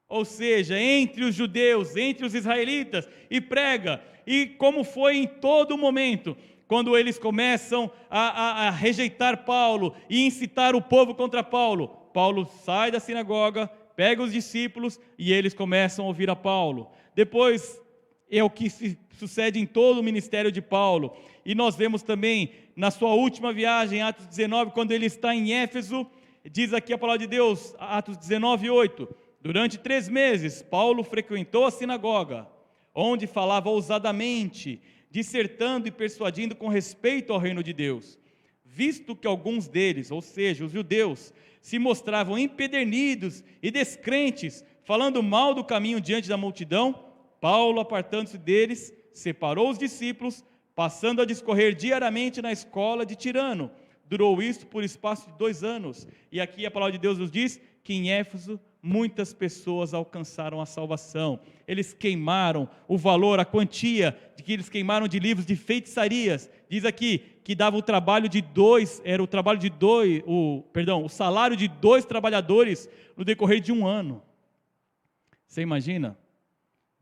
Speaker 1: ou seja, entre os judeus, entre os israelitas, e prega, e como foi em todo momento, quando eles começam a rejeitar Paulo, e incitar o povo contra Paulo, Paulo sai da sinagoga, pega os discípulos, e eles começam a ouvir a Paulo. Depois, é o que sucede em todo o ministério de Paulo, e nós vemos também, na sua última viagem, Atos 19, quando ele está em Éfeso, diz aqui a palavra de Deus, Atos 19, 8, durante 3 meses, Paulo frequentou a sinagoga, onde falava ousadamente, dissertando e persuadindo com respeito ao reino de Deus, visto que alguns deles, ou seja, os judeus, se mostravam empedernidos e descrentes, falando mal do caminho diante da multidão, Paulo, apartando-se deles, separou os discípulos, passando a discorrer diariamente na escola de Tirano. Durou isto por espaço de 2 anos. E aqui a palavra de Deus nos diz que em Éfeso muitas pessoas alcançaram a salvação. Eles queimaram o valor, a quantia de que eles queimaram de livros de feitiçarias. Diz aqui que dava o trabalho de 2, era o trabalho de 2, o salário de 2 trabalhadores no decorrer de 1 ano. Você imagina?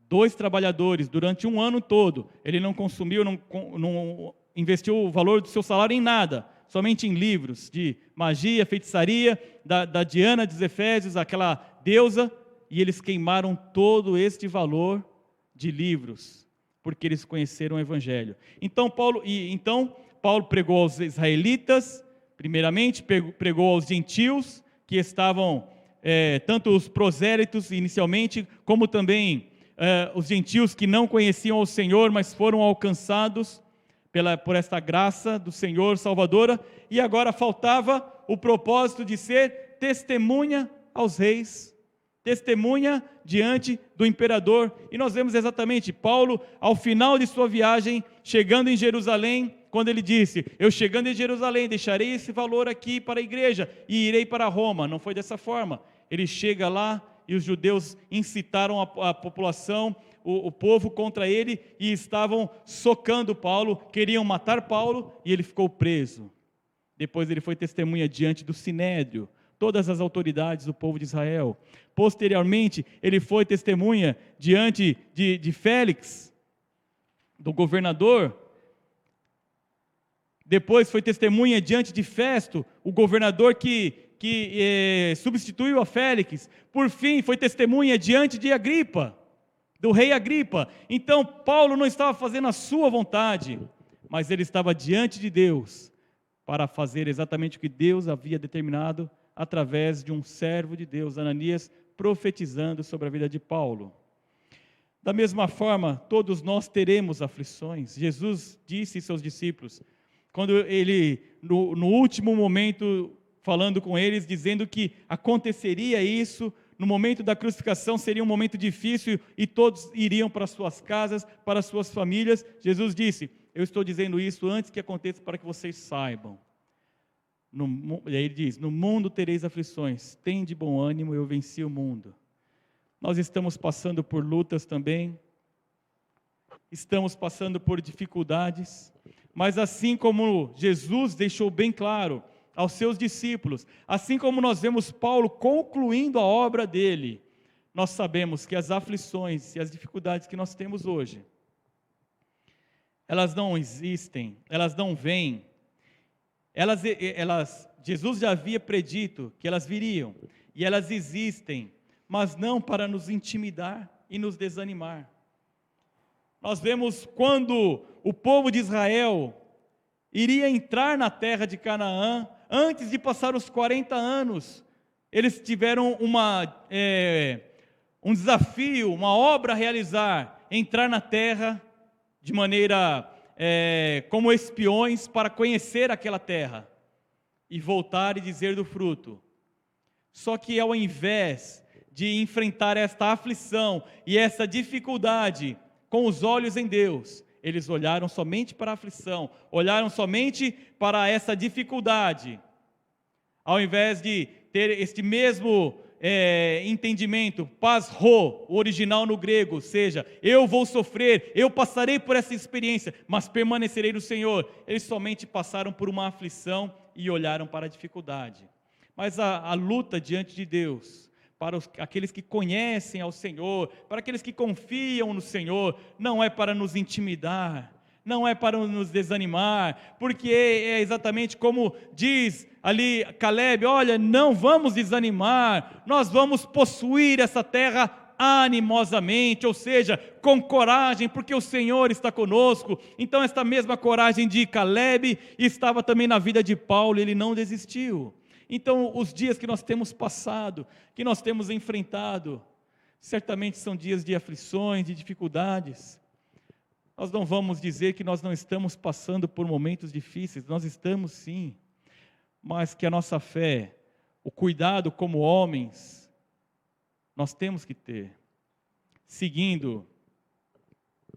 Speaker 1: 2 trabalhadores durante 1 ano todo, ele não consumiu, não investiu o valor do seu salário em nada, somente em livros de magia, feitiçaria, da Diana dos Efésios, aquela deusa, e eles queimaram todo este valor de livros, porque eles conheceram o Evangelho. Então Paulo pregou aos israelitas, primeiramente, pregou aos gentios, que estavam, tanto os prosélitos inicialmente, como também os gentios que não conheciam o Senhor, mas foram alcançados por esta graça do Senhor salvadora, e agora faltava o propósito de ser testemunha aos reis, testemunha diante do imperador. E nós vemos exatamente Paulo, ao final de sua viagem, chegando em Jerusalém, quando ele disse: eu chegando em Jerusalém, deixarei esse valor aqui para a igreja, e irei para Roma. Não foi dessa forma. Ele chega lá, e os judeus incitaram a população, o povo contra ele, e estavam socando Paulo, queriam matar Paulo, e ele ficou preso. Depois ele foi testemunha diante do Sinédrio, todas as autoridades do povo de Israel. Posteriormente, ele foi testemunha diante de Félix, do governador. Depois foi testemunha diante de Festo, o governador que substituiu a Félix. Por fim, foi testemunha diante de Agripa, do rei Agripa. Então, Paulo não estava fazendo a sua vontade, mas ele estava diante de Deus, para fazer exatamente o que Deus havia determinado, através de um servo de Deus, Ananias, profetizando sobre a vida de Paulo. Da mesma forma, todos nós teremos aflições. Jesus disse aos seus discípulos, quando ele, no último momento, falando com eles, dizendo que aconteceria isso, no momento da crucificação seria um momento difícil e todos iriam para suas casas, para suas famílias. Jesus disse: eu estou dizendo isso antes que aconteça, para que vocês saibam. E aí ele diz: no mundo tereis aflições, tende bom ânimo, eu venci o mundo. nós estamos passando por lutas também, estamos passando por dificuldades, mas assim como Jesus deixou bem claro aos seus discípulos, assim como nós vemos Paulo concluindo a obra dele, nós sabemos que as aflições e as dificuldades que nós temos hoje, elas não existem, elas não vêm, Jesus já havia predito que elas viriam, e elas existem, mas não para nos intimidar e nos desanimar. Nós vemos quando o povo de Israel iria entrar na terra de Canaã, antes de passar os 40 anos, eles tiveram um desafio, uma obra a realizar, entrar na terra de maneira como espiões para conhecer aquela terra e voltar e dizer do fruto. Só que ao invés de enfrentar esta aflição e essa dificuldade com os olhos em Deus, eles olharam somente para a aflição, olharam somente para essa dificuldade, ao invés de ter este mesmo entendimento, pasro, o original no grego, seja, eu vou sofrer, eu passarei por essa experiência, mas permanecerei no Senhor. Eles somente passaram por uma aflição e olharam para a dificuldade. Mas a luta diante de Deus, para aqueles que conhecem ao Senhor, para aqueles que confiam no Senhor, não é para nos intimidar, não é para nos desanimar, porque é exatamente como diz ali Caleb: olha, não vamos desanimar, nós vamos possuir essa terra animosamente, ou seja, com coragem, porque o Senhor está conosco. Então esta mesma coragem de Caleb estava também na vida de Paulo, ele não desistiu. Então os dias que nós temos passado, que nós temos enfrentado, certamente são dias de aflições, de dificuldades. Nós não vamos dizer que nós não estamos passando por momentos difíceis, nós estamos sim, mas que a nossa fé, o cuidado como homens, nós temos que ter, seguindo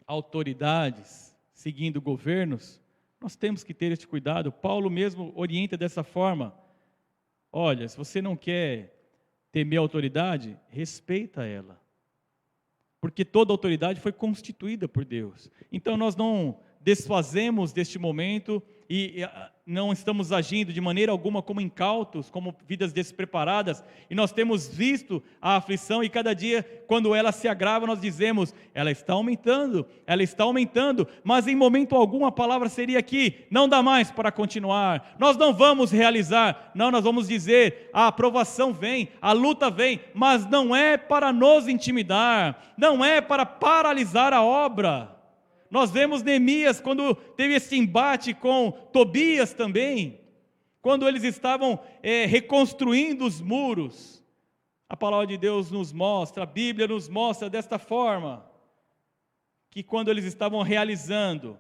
Speaker 1: autoridades, seguindo governos, nós temos que ter este cuidado. Paulo mesmo orienta dessa forma: olha, se você não quer temer a autoridade, respeita ela, porque toda autoridade foi constituída por Deus. Então nós não desfazemos deste momento e não estamos agindo de maneira alguma como incautos, como vidas despreparadas, e nós temos visto a aflição, e cada dia, quando ela se agrava, nós dizemos: ela está aumentando, mas em momento algum a palavra seria aqui: não dá mais para continuar, nós não vamos realizar. Não, nós vamos dizer: a aprovação vem, a luta vem, mas não é para nos intimidar, não é para paralisar a obra. Nós vemos Neemias, quando teve esse embate com Tobias também, quando eles estavam reconstruindo os muros. A palavra de Deus nos mostra, a Bíblia nos mostra desta forma, que quando eles estavam realizando,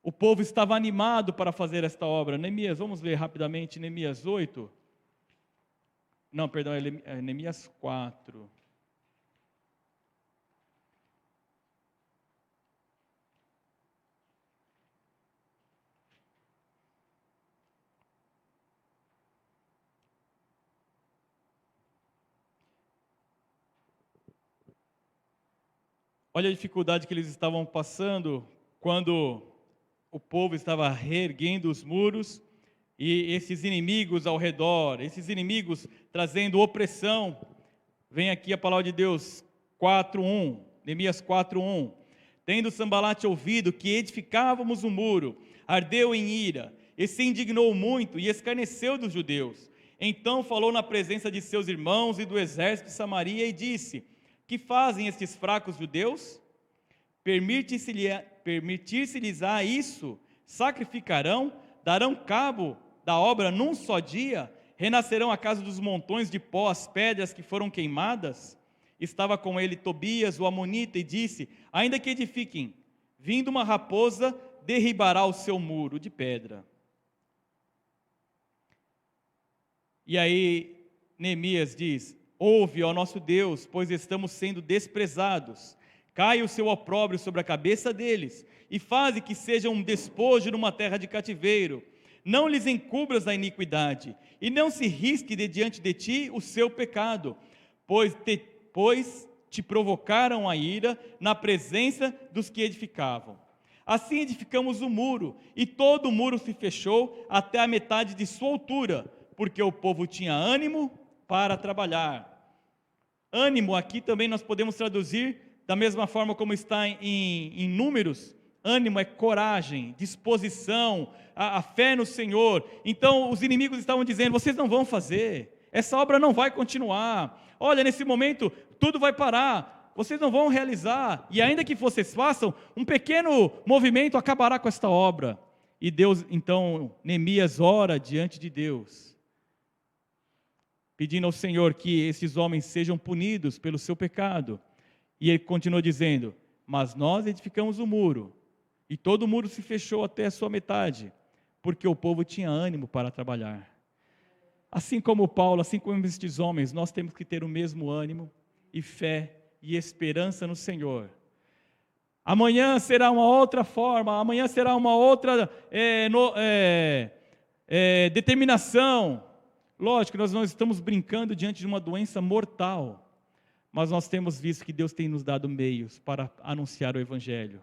Speaker 1: o povo estava animado para fazer esta obra. Neemias, vamos ler rapidamente Neemias 8. Não, perdão, é Neemias 4. Olha a dificuldade que eles estavam passando quando o povo estava reerguendo os muros e esses inimigos ao redor, esses inimigos trazendo opressão. Vem aqui a palavra de Deus, 4:1, Neemias 4:1. Tendo Sambalate ouvido que edificávamos o muro, ardeu em ira, e se indignou muito e escarneceu dos judeus. Então falou na presença de seus irmãos e do exército de Samaria e disse: que fazem estes fracos judeus? Permitir-se-lhes-á isso? Sacrificarão? Darão cabo da obra num só dia? Renascerão a casa dos montões de pó, as pedras que foram queimadas? Estava com ele Tobias, o amonita, e disse: ainda que edifiquem, vindo uma raposa, derribará o seu muro de pedra. E aí Neemias diz: ouve, ó nosso Deus, pois estamos sendo desprezados. Caia o seu opróbrio sobre a cabeça deles, e faze que seja um despojo numa terra de cativeiro. Não lhes encubras a iniquidade, e não se risque de diante de ti o seu pecado, pois pois te provocaram a ira na presença dos que edificavam. Assim edificamos o muro, e todo o muro se fechou até a metade de sua altura, porque o povo tinha ânimo para trabalhar. Ânimo aqui também nós podemos traduzir da mesma forma como está em Números. Ânimo é coragem, disposição, a fé no Senhor. Então os inimigos estavam dizendo: vocês não vão fazer, essa obra não vai continuar, olha, nesse momento tudo vai parar, vocês não vão realizar, e ainda que vocês façam, um pequeno movimento acabará com esta obra. E Deus, então, Neemias ora diante de Deus, pedindo ao Senhor que esses homens sejam punidos pelo seu pecado. E ele continua dizendo: mas nós edificamos o muro, e todo o muro se fechou até a sua metade, porque o povo tinha ânimo para trabalhar. Assim como Paulo, assim como estes homens, nós temos que ter o mesmo ânimo e fé e esperança no Senhor. Amanhã será uma outra forma, amanhã será uma outra determinação. Lógico, nós não estamos brincando diante de uma doença mortal, mas nós temos visto que Deus tem nos dado meios para anunciar o Evangelho,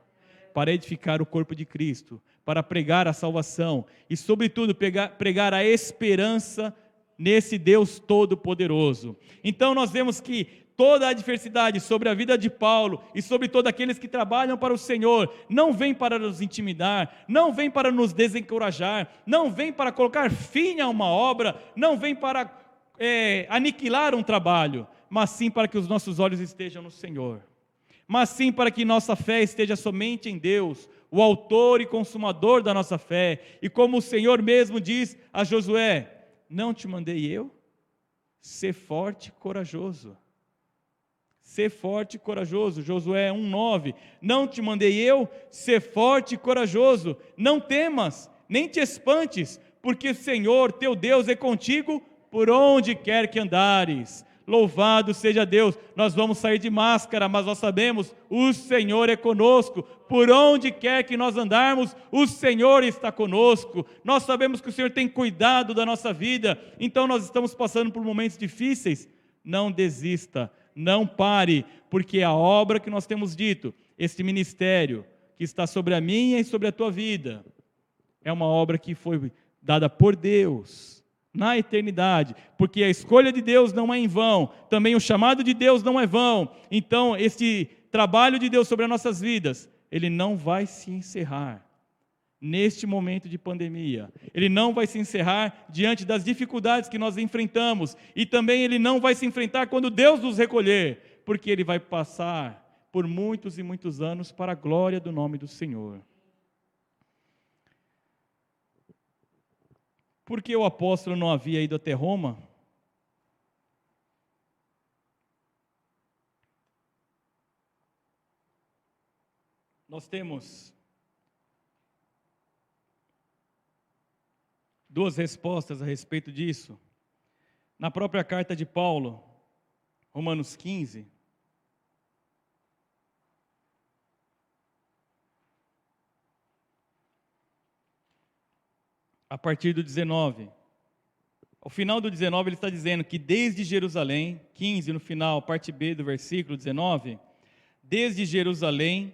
Speaker 1: para edificar o corpo de Cristo, para pregar a salvação e, sobretudo, pregar a esperança nesse Deus Todo-Poderoso. Então nós vemos que toda a adversidade sobre a vida de Paulo e sobre todos aqueles que trabalham para o Senhor não vem para nos intimidar, não vem para nos desencorajar, não vem para colocar fim a uma obra, não vem para aniquilar um trabalho, mas sim para que os nossos olhos estejam no Senhor, mas sim para que nossa fé esteja somente em Deus, o autor e consumador da nossa fé. E como o Senhor mesmo diz a Josué: não te mandei eu? Sê forte e corajoso. Sê forte e corajoso. Josué 1:9. Não te mandei eu? Sê forte e corajoso. Não temas, nem te espantes, porque o Senhor teu Deus é contigo por onde quer que andares. Louvado seja Deus. Nós vamos sair de máscara, mas nós sabemos, o Senhor é conosco. Por onde quer que nós andarmos, o Senhor está conosco. Nós sabemos que o Senhor tem cuidado da nossa vida. Então nós estamos passando por momentos difíceis. Não desista, não pare, porque a obra que nós temos dito, este ministério que está sobre a minha e sobre a tua vida, é uma obra que foi dada por Deus na eternidade, porque a escolha de Deus não é em vão, também o chamado de Deus não é vão. Então este trabalho de Deus sobre as nossas vidas, ele não vai se encerrar neste momento de pandemia, ele não vai se encerrar diante das dificuldades que nós enfrentamos, e também ele não vai se enfrentar quando Deus nos recolher, porque ele vai passar por muitos e muitos anos para a glória do nome do Senhor. Por que o apóstolo não havia ido até Roma? Nós temos duas respostas a respeito disso. Na própria carta de Paulo, Romanos 15, a partir do 19. Ao final do 19 ele está dizendo que desde Jerusalém, 15 no final, parte B do versículo 19, desde Jerusalém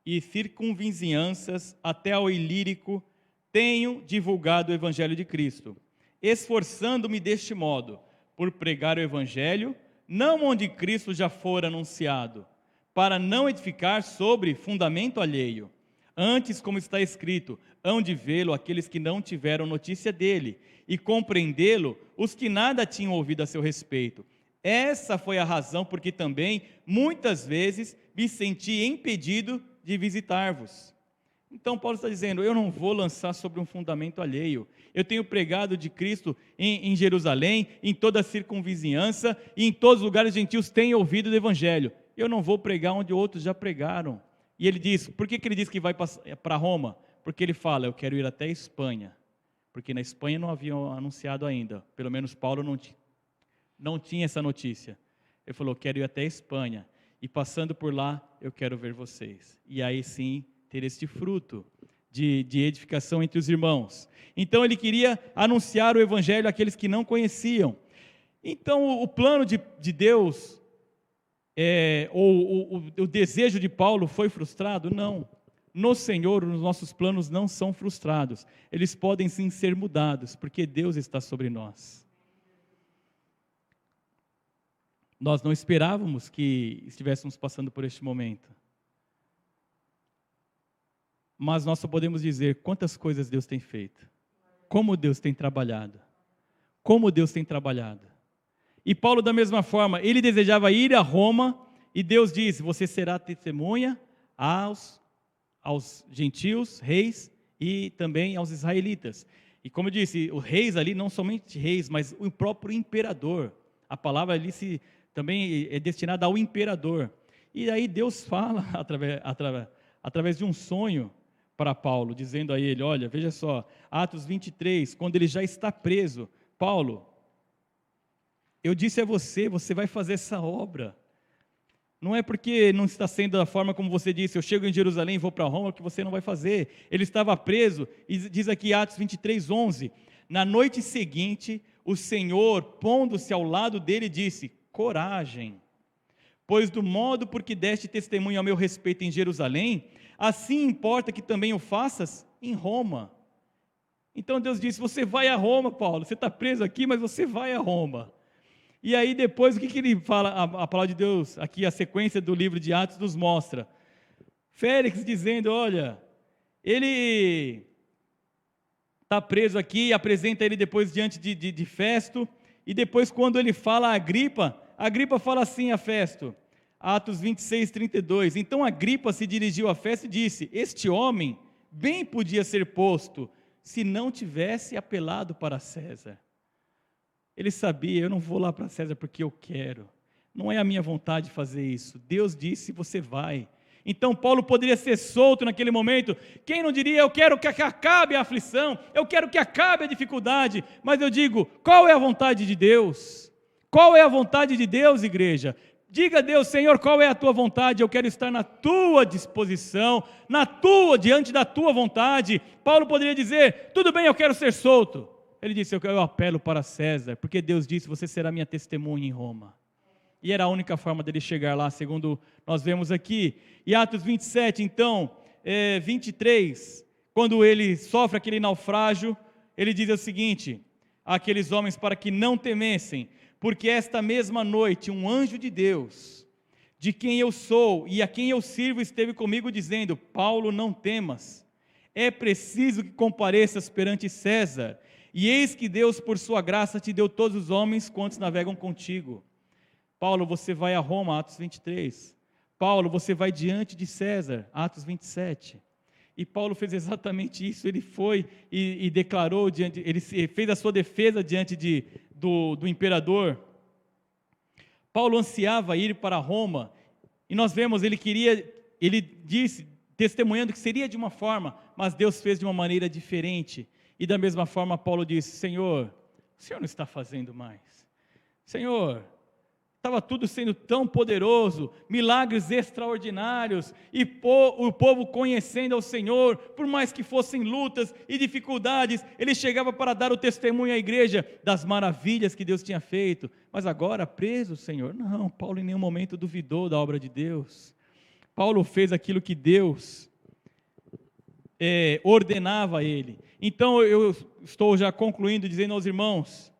Speaker 1: e circunvizinhanças até ao Ilírico, tenho divulgado o Evangelho de Cristo, esforçando-me deste modo, por pregar o Evangelho, não onde Cristo já fora anunciado, para não edificar sobre fundamento alheio. Antes, como está escrito, hão de vê-lo aqueles que não tiveram notícia dele, e compreendê-lo os que nada tinham ouvido a seu respeito. Essa foi a razão porque também, muitas vezes, me senti impedido de visitar-vos. Então Paulo está dizendo, eu não vou lançar sobre um fundamento alheio. Eu tenho pregado de Cristo em Jerusalém, em toda a circunvizinhança, e em todos os lugares gentios têm ouvido do Evangelho. Eu não vou pregar onde outros já pregaram. E ele diz, por que ele diz que vai para Roma? Porque ele fala, eu quero ir até a Espanha. Porque na Espanha não haviam anunciado ainda. Pelo menos Paulo não tinha essa notícia. Ele falou, eu quero ir até a Espanha. E passando por lá, eu quero ver vocês. E aí sim, ter este fruto de edificação entre os irmãos. Então ele queria anunciar o Evangelho àqueles que não conheciam. Então o plano de Deus o desejo de Paulo foi frustrado? Não. No Senhor, os nossos planos não são frustrados. Eles podem sim ser mudados, porque Deus está sobre nós. Nós não esperávamos que estivéssemos passando por este momento. Mas nós só podemos dizer quantas coisas Deus tem feito. Como Deus tem trabalhado. Como Deus tem trabalhado. E Paulo, da mesma forma, ele desejava ir a Roma, e Deus disse: você será testemunha aos gentios, reis, e também aos israelitas. E como eu disse, os reis ali, não somente reis, mas o próprio imperador. A palavra ali também é destinada ao imperador. E aí Deus fala, através de um sonho, para Paulo, dizendo a ele: olha, veja só, Atos 23, quando ele já está preso: Paulo, eu disse a você, você vai fazer essa obra. Não é porque não está sendo da forma como você disse, eu chego em Jerusalém e vou para Roma, que você não vai fazer. Ele estava preso, e diz aqui Atos 23, 11, na noite seguinte, o Senhor, pondo-se ao lado dele, disse: coragem, pois do modo por que deste testemunho a meu respeito em Jerusalém, assim importa que também o faças em Roma. Então Deus disse: você vai a Roma, Paulo, você está preso aqui, mas você vai a Roma. E aí depois, o que ele fala, a palavra de Deus, aqui a sequência do livro de Atos nos mostra, Félix dizendo: olha, ele está preso aqui, apresenta ele depois diante de Festo, e depois quando ele fala a Agripa fala assim a Festo, Atos 26, 32, então Agripa se dirigiu a Festo e disse: este homem bem podia ser posto, se não tivesse apelado para César. Ele sabia: eu não vou lá para César porque eu quero, não é a minha vontade fazer isso, Deus disse: você vai. Então Paulo poderia ser solto naquele momento. Quem não diria: eu quero que acabe a aflição, eu quero que acabe a dificuldade, mas eu digo: qual é a vontade de Deus? Qual é a vontade de Deus, igreja? Diga a Deus: Senhor, qual é a tua vontade? Eu quero estar na tua disposição, diante da tua vontade. Paulo poderia dizer: tudo bem, eu quero ser solto. Ele disse: eu apelo para César, porque Deus disse: você será minha testemunha em Roma. E era a única forma dele chegar lá, segundo nós vemos aqui. E Atos 27, então, 23, quando ele sofre aquele naufrágio, ele diz o seguinte àqueles homens para que não temessem, porque esta mesma noite um anjo de Deus, de quem eu sou e a quem eu sirvo, esteve comigo dizendo: Paulo, não temas, é preciso que compareças perante César, e eis que Deus por sua graça te deu todos os homens quantos navegam contigo. Paulo, você vai a Roma, Atos 23. Paulo, você vai diante de César, Atos 27. E Paulo fez exatamente isso. Ele foi e declarou, ele fez a sua defesa diante do imperador. Paulo ansiava ir para Roma, e nós vemos, ele disse, testemunhando que seria de uma forma, mas Deus fez de uma maneira diferente. E da mesma forma Paulo disse: Senhor, o Senhor não está fazendo mais. Senhor, estava tudo sendo tão poderoso, milagres extraordinários, e o povo conhecendo ao Senhor, por mais que fossem lutas e dificuldades, ele chegava para dar o testemunho à igreja das maravilhas que Deus tinha feito. Mas agora preso, Senhor? Não, Paulo em nenhum momento duvidou da obra de Deus. Paulo fez aquilo que Deus ordenava a ele. Então eu estou já concluindo, dizendo aos irmãos: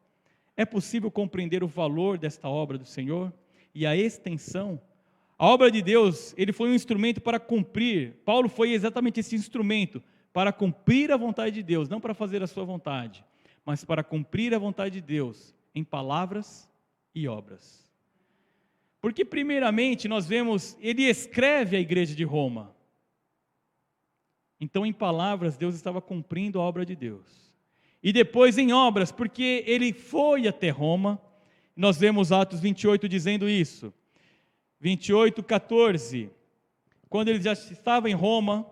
Speaker 1: é possível compreender o valor desta obra do Senhor e a extensão? A obra de Deus, ele foi um instrumento para cumprir. Paulo foi exatamente esse instrumento para cumprir a vontade de Deus, não para fazer a sua vontade, mas para cumprir a vontade de Deus em palavras e obras. Porque primeiramente nós vemos, ele escreve à igreja de Roma. Então em palavras Deus estava cumprindo a obra de Deus. E depois em obras, porque ele foi até Roma. Nós vemos Atos 28 dizendo isso. 28, 14. Quando ele já estava em Roma,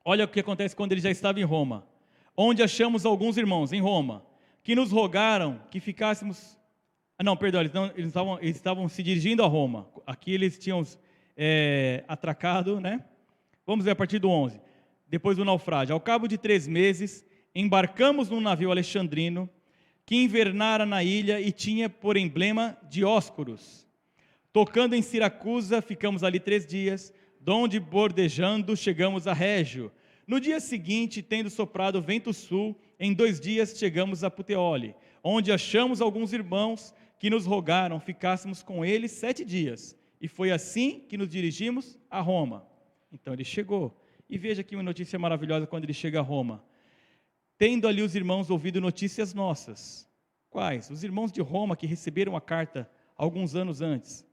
Speaker 1: olha o que acontece quando ele já estava em Roma. Onde achamos alguns irmãos em Roma, que nos rogaram que ficássemos... eles estavam se dirigindo a Roma. Aqui eles tinham atracado, né? Vamos ver a partir do 11. Depois do naufrágio. Ao cabo de 3 meses, embarcamos num navio alexandrino, que invernara na ilha e tinha por emblema Dióscuros. Tocando em Siracusa, ficamos ali 3 dias, donde bordejando chegamos a Régio. No dia seguinte, tendo soprado vento sul, em 2 dias chegamos a Puteoli, onde achamos alguns irmãos que nos rogaram ficássemos com eles 7 dias. E foi assim que nos dirigimos a Roma. Então ele chegou. E veja aqui uma notícia maravilhosa quando ele chega a Roma. Tendo ali os irmãos ouvido notícias nossas. Quais? Os irmãos de Roma que receberam a carta alguns anos antes.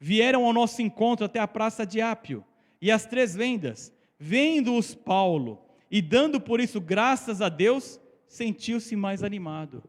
Speaker 1: Vieram ao nosso encontro até a praça de Ápio e as 3 vendas. Vendo-os Paulo e dando por isso graças a Deus, sentiu-se mais animado.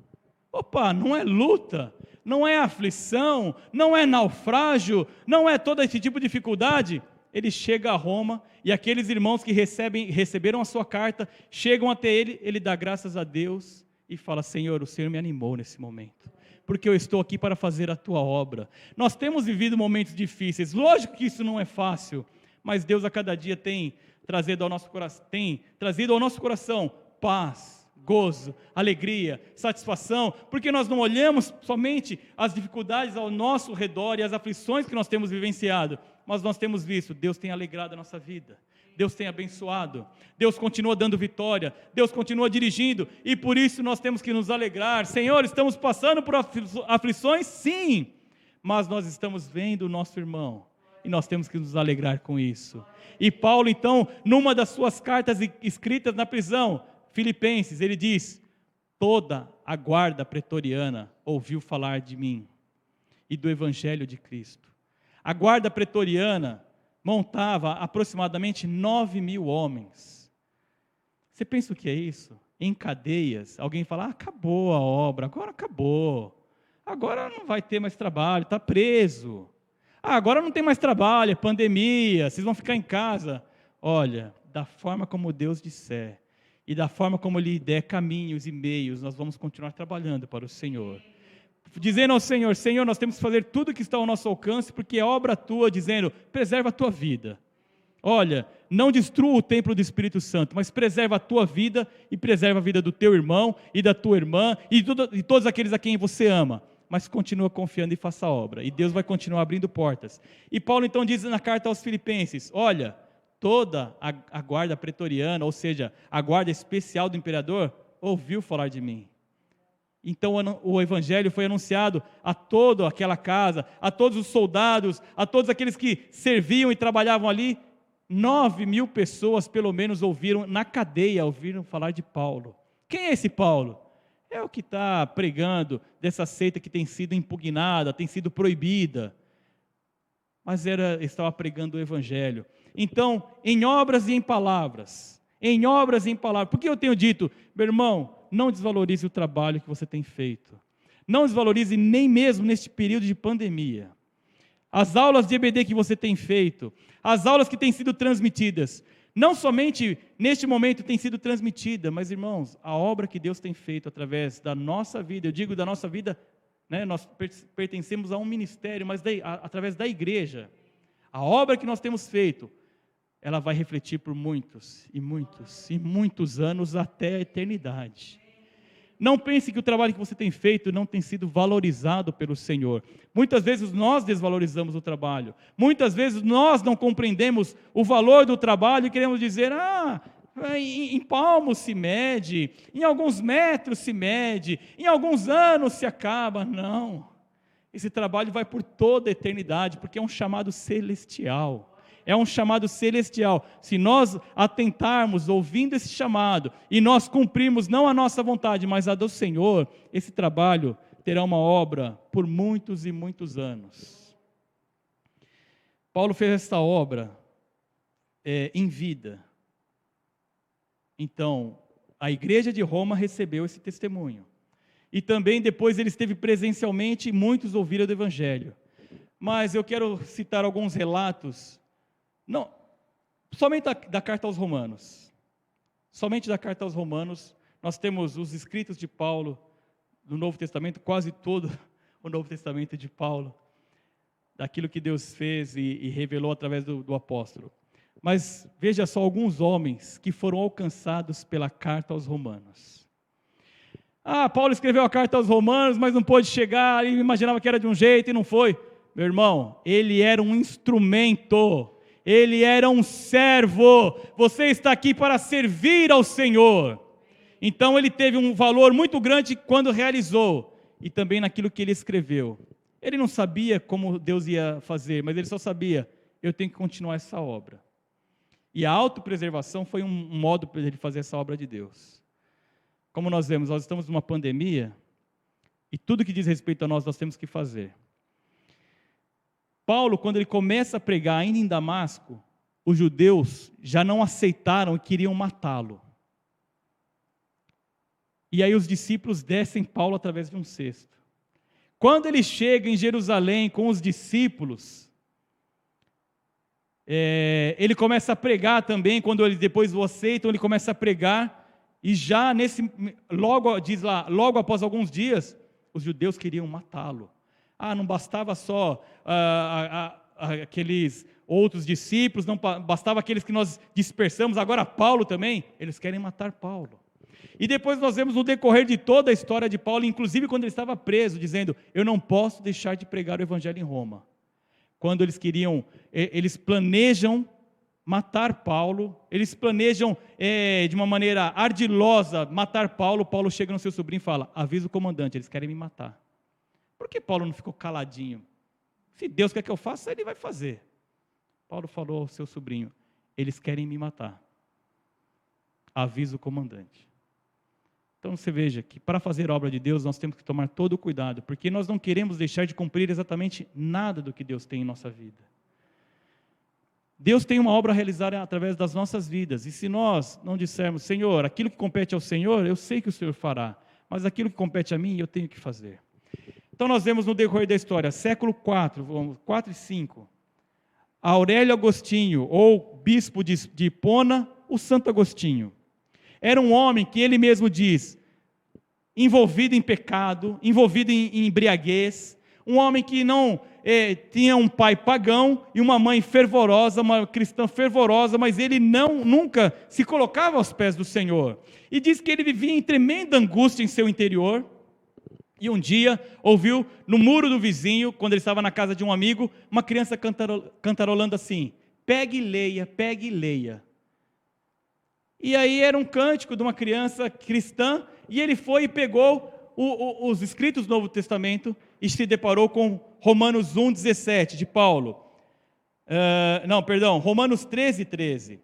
Speaker 1: Opa, não é luta, não é aflição, não é naufrágio, não é todo esse tipo de dificuldade. Ele chega a Roma e aqueles irmãos que receberam a sua carta, chegam até ele, ele dá graças a Deus e fala: Senhor, o Senhor me animou nesse momento, porque eu estou aqui para fazer a tua obra. Nós temos vivido momentos difíceis, lógico que isso não é fácil, mas Deus a cada dia tem trazido ao nosso coração paz, gozo, alegria, satisfação, porque nós não olhamos somente as dificuldades ao nosso redor e as aflições que nós temos vivenciado, mas nós temos visto, Deus tem alegrado a nossa vida, Deus tem abençoado, Deus continua dando vitória, Deus continua dirigindo, e por isso nós temos que nos alegrar. Senhor, estamos passando por aflições? Sim, mas nós estamos vendo o nosso irmão, e nós temos que nos alegrar com isso. E Paulo então, numa das suas cartas escritas na prisão, Filipenses, ele diz: toda a guarda pretoriana ouviu falar de mim e do Evangelho de Cristo. A guarda pretoriana montava aproximadamente 9.000 homens. Você pensa o que é isso? Em cadeias, alguém fala: acabou a obra, agora acabou, agora não vai ter mais trabalho, está preso, agora não tem mais trabalho, é pandemia, vocês vão ficar em casa. Olha, da forma como Deus disser, e da forma como Ele der caminhos e meios, nós vamos continuar trabalhando para o Senhor. Dizendo ao Senhor: Senhor, nós temos que fazer tudo o que está ao nosso alcance, porque é obra Tua, dizendo: preserva a Tua vida. Olha, não destrua o templo do Espírito Santo, mas preserva a Tua vida, e preserva a vida do Teu irmão, e da Tua irmã, e de todos aqueles a quem você ama. Mas continua confiando e faça a obra, e Deus vai continuar abrindo portas. E Paulo então diz na carta aos Filipenses: olha, toda a guarda pretoriana, ou seja, a guarda especial do imperador, ouviu falar de mim. Então o evangelho foi anunciado a toda aquela casa, a todos os soldados, a todos aqueles que serviam e trabalhavam ali. 9.000 pessoas pelo menos ouviram na cadeia, ouviram falar de Paulo. Quem é esse Paulo? É o que está pregando dessa seita que tem sido impugnada, tem sido proibida, mas estava pregando o evangelho. Então, em obras e em palavras, por que eu tenho dito, meu irmão, não desvalorize o trabalho que você tem feito, não desvalorize nem mesmo neste período de pandemia, as aulas de EBD que você tem feito, as aulas que têm sido transmitidas, não somente neste momento tem sido transmitida, mas irmãos, a obra que Deus tem feito através da nossa vida, eu digo da nossa vida, né, nós pertencemos a um ministério, mas através da igreja, a obra que nós temos feito, ela vai refletir por muitos e muitos e muitos anos até a eternidade. Não pense que o trabalho que você tem feito não tem sido valorizado pelo Senhor. Muitas vezes nós desvalorizamos o trabalho. Muitas vezes nós não compreendemos o valor do trabalho e queremos dizer: em palmos se mede, em alguns metros se mede, em alguns anos se acaba. Não. Esse trabalho vai por toda a eternidade, porque é um chamado celestial. É um chamado celestial. Se nós atentarmos ouvindo esse chamado e nós cumprirmos não a nossa vontade, mas a do Senhor, esse trabalho terá uma obra por muitos e muitos anos. Paulo fez essa obra em vida. Então, a igreja de Roma recebeu esse testemunho. E também depois ele esteve presencialmente e muitos ouviram do Evangelho. Mas eu quero citar alguns relatos. Não, somente da carta aos Romanos. Somente da carta aos Romanos, nós temos os escritos de Paulo, do Novo Testamento, quase todo o Novo Testamento de Paulo, daquilo que Deus fez e revelou através do apóstolo. Mas veja só alguns homens que foram alcançados pela carta aos Romanos. Paulo escreveu a carta aos Romanos, mas não pôde chegar, ele imaginava que era de um jeito e não foi. Meu irmão, ele era um instrumento, ele era um servo. Você está aqui para servir ao Senhor. Então ele teve um valor muito grande quando realizou, e também naquilo que ele escreveu. Ele não sabia como Deus ia fazer, mas ele só sabia, eu tenho que continuar essa obra. E a autopreservação foi um modo para ele fazer essa obra de Deus. Como nós vemos, nós estamos numa pandemia, e tudo que diz respeito a nós temos que fazer. Paulo, quando ele começa a pregar ainda em Damasco, os judeus já não aceitaram e queriam matá-lo. E aí os discípulos descem Paulo através de um cesto. Quando ele chega em Jerusalém com os discípulos, ele começa a pregar também. Quando eles depois o aceitam, ele começa a pregar, e já logo após alguns dias, os judeus queriam matá-lo. Não bastava só aqueles outros discípulos, não bastava aqueles que nós dispersamos, agora Paulo também, eles querem matar Paulo. E depois nós vemos no decorrer de toda a história de Paulo, inclusive quando ele estava preso, dizendo, eu não posso deixar de pregar o evangelho em Roma. Quando eles planejam matar Paulo, eles planejam de uma maneira ardilosa matar Paulo. Paulo chega no seu sobrinho e fala, avisa o comandante, eles querem me matar. Por que Paulo não ficou caladinho? Se Deus quer que eu faça, ele vai fazer. Paulo falou ao seu sobrinho, eles querem me matar. Avisa o comandante. Então você veja que para fazer a obra de Deus nós temos que tomar todo o cuidado, porque nós não queremos deixar de cumprir exatamente nada do que Deus tem em nossa vida. Deus tem uma obra a realizar através das nossas vidas, e se nós não dissermos, Senhor, aquilo que compete ao Senhor, eu sei que o Senhor fará, mas aquilo que compete a mim, eu tenho que fazer. Então nós vemos no decorrer da história, século 4 e 5, Aurélio Agostinho, ou bispo de Hipona, o Santo Agostinho. Era um homem que ele mesmo diz, envolvido em pecado, envolvido em embriaguez, um homem que não tinha um pai pagão e uma mãe fervorosa, uma cristã fervorosa, mas ele nunca se colocava aos pés do Senhor. E diz que ele vivia em tremenda angústia em seu interior, e um dia ouviu no muro do vizinho, quando ele estava na casa de um amigo, uma criança cantarolando assim, pegue e leia, pegue e leia. E aí era um cântico de uma criança cristã, e ele foi e pegou os escritos do Novo Testamento e se deparou com Romanos 1,17 de Paulo. Romanos 13,13.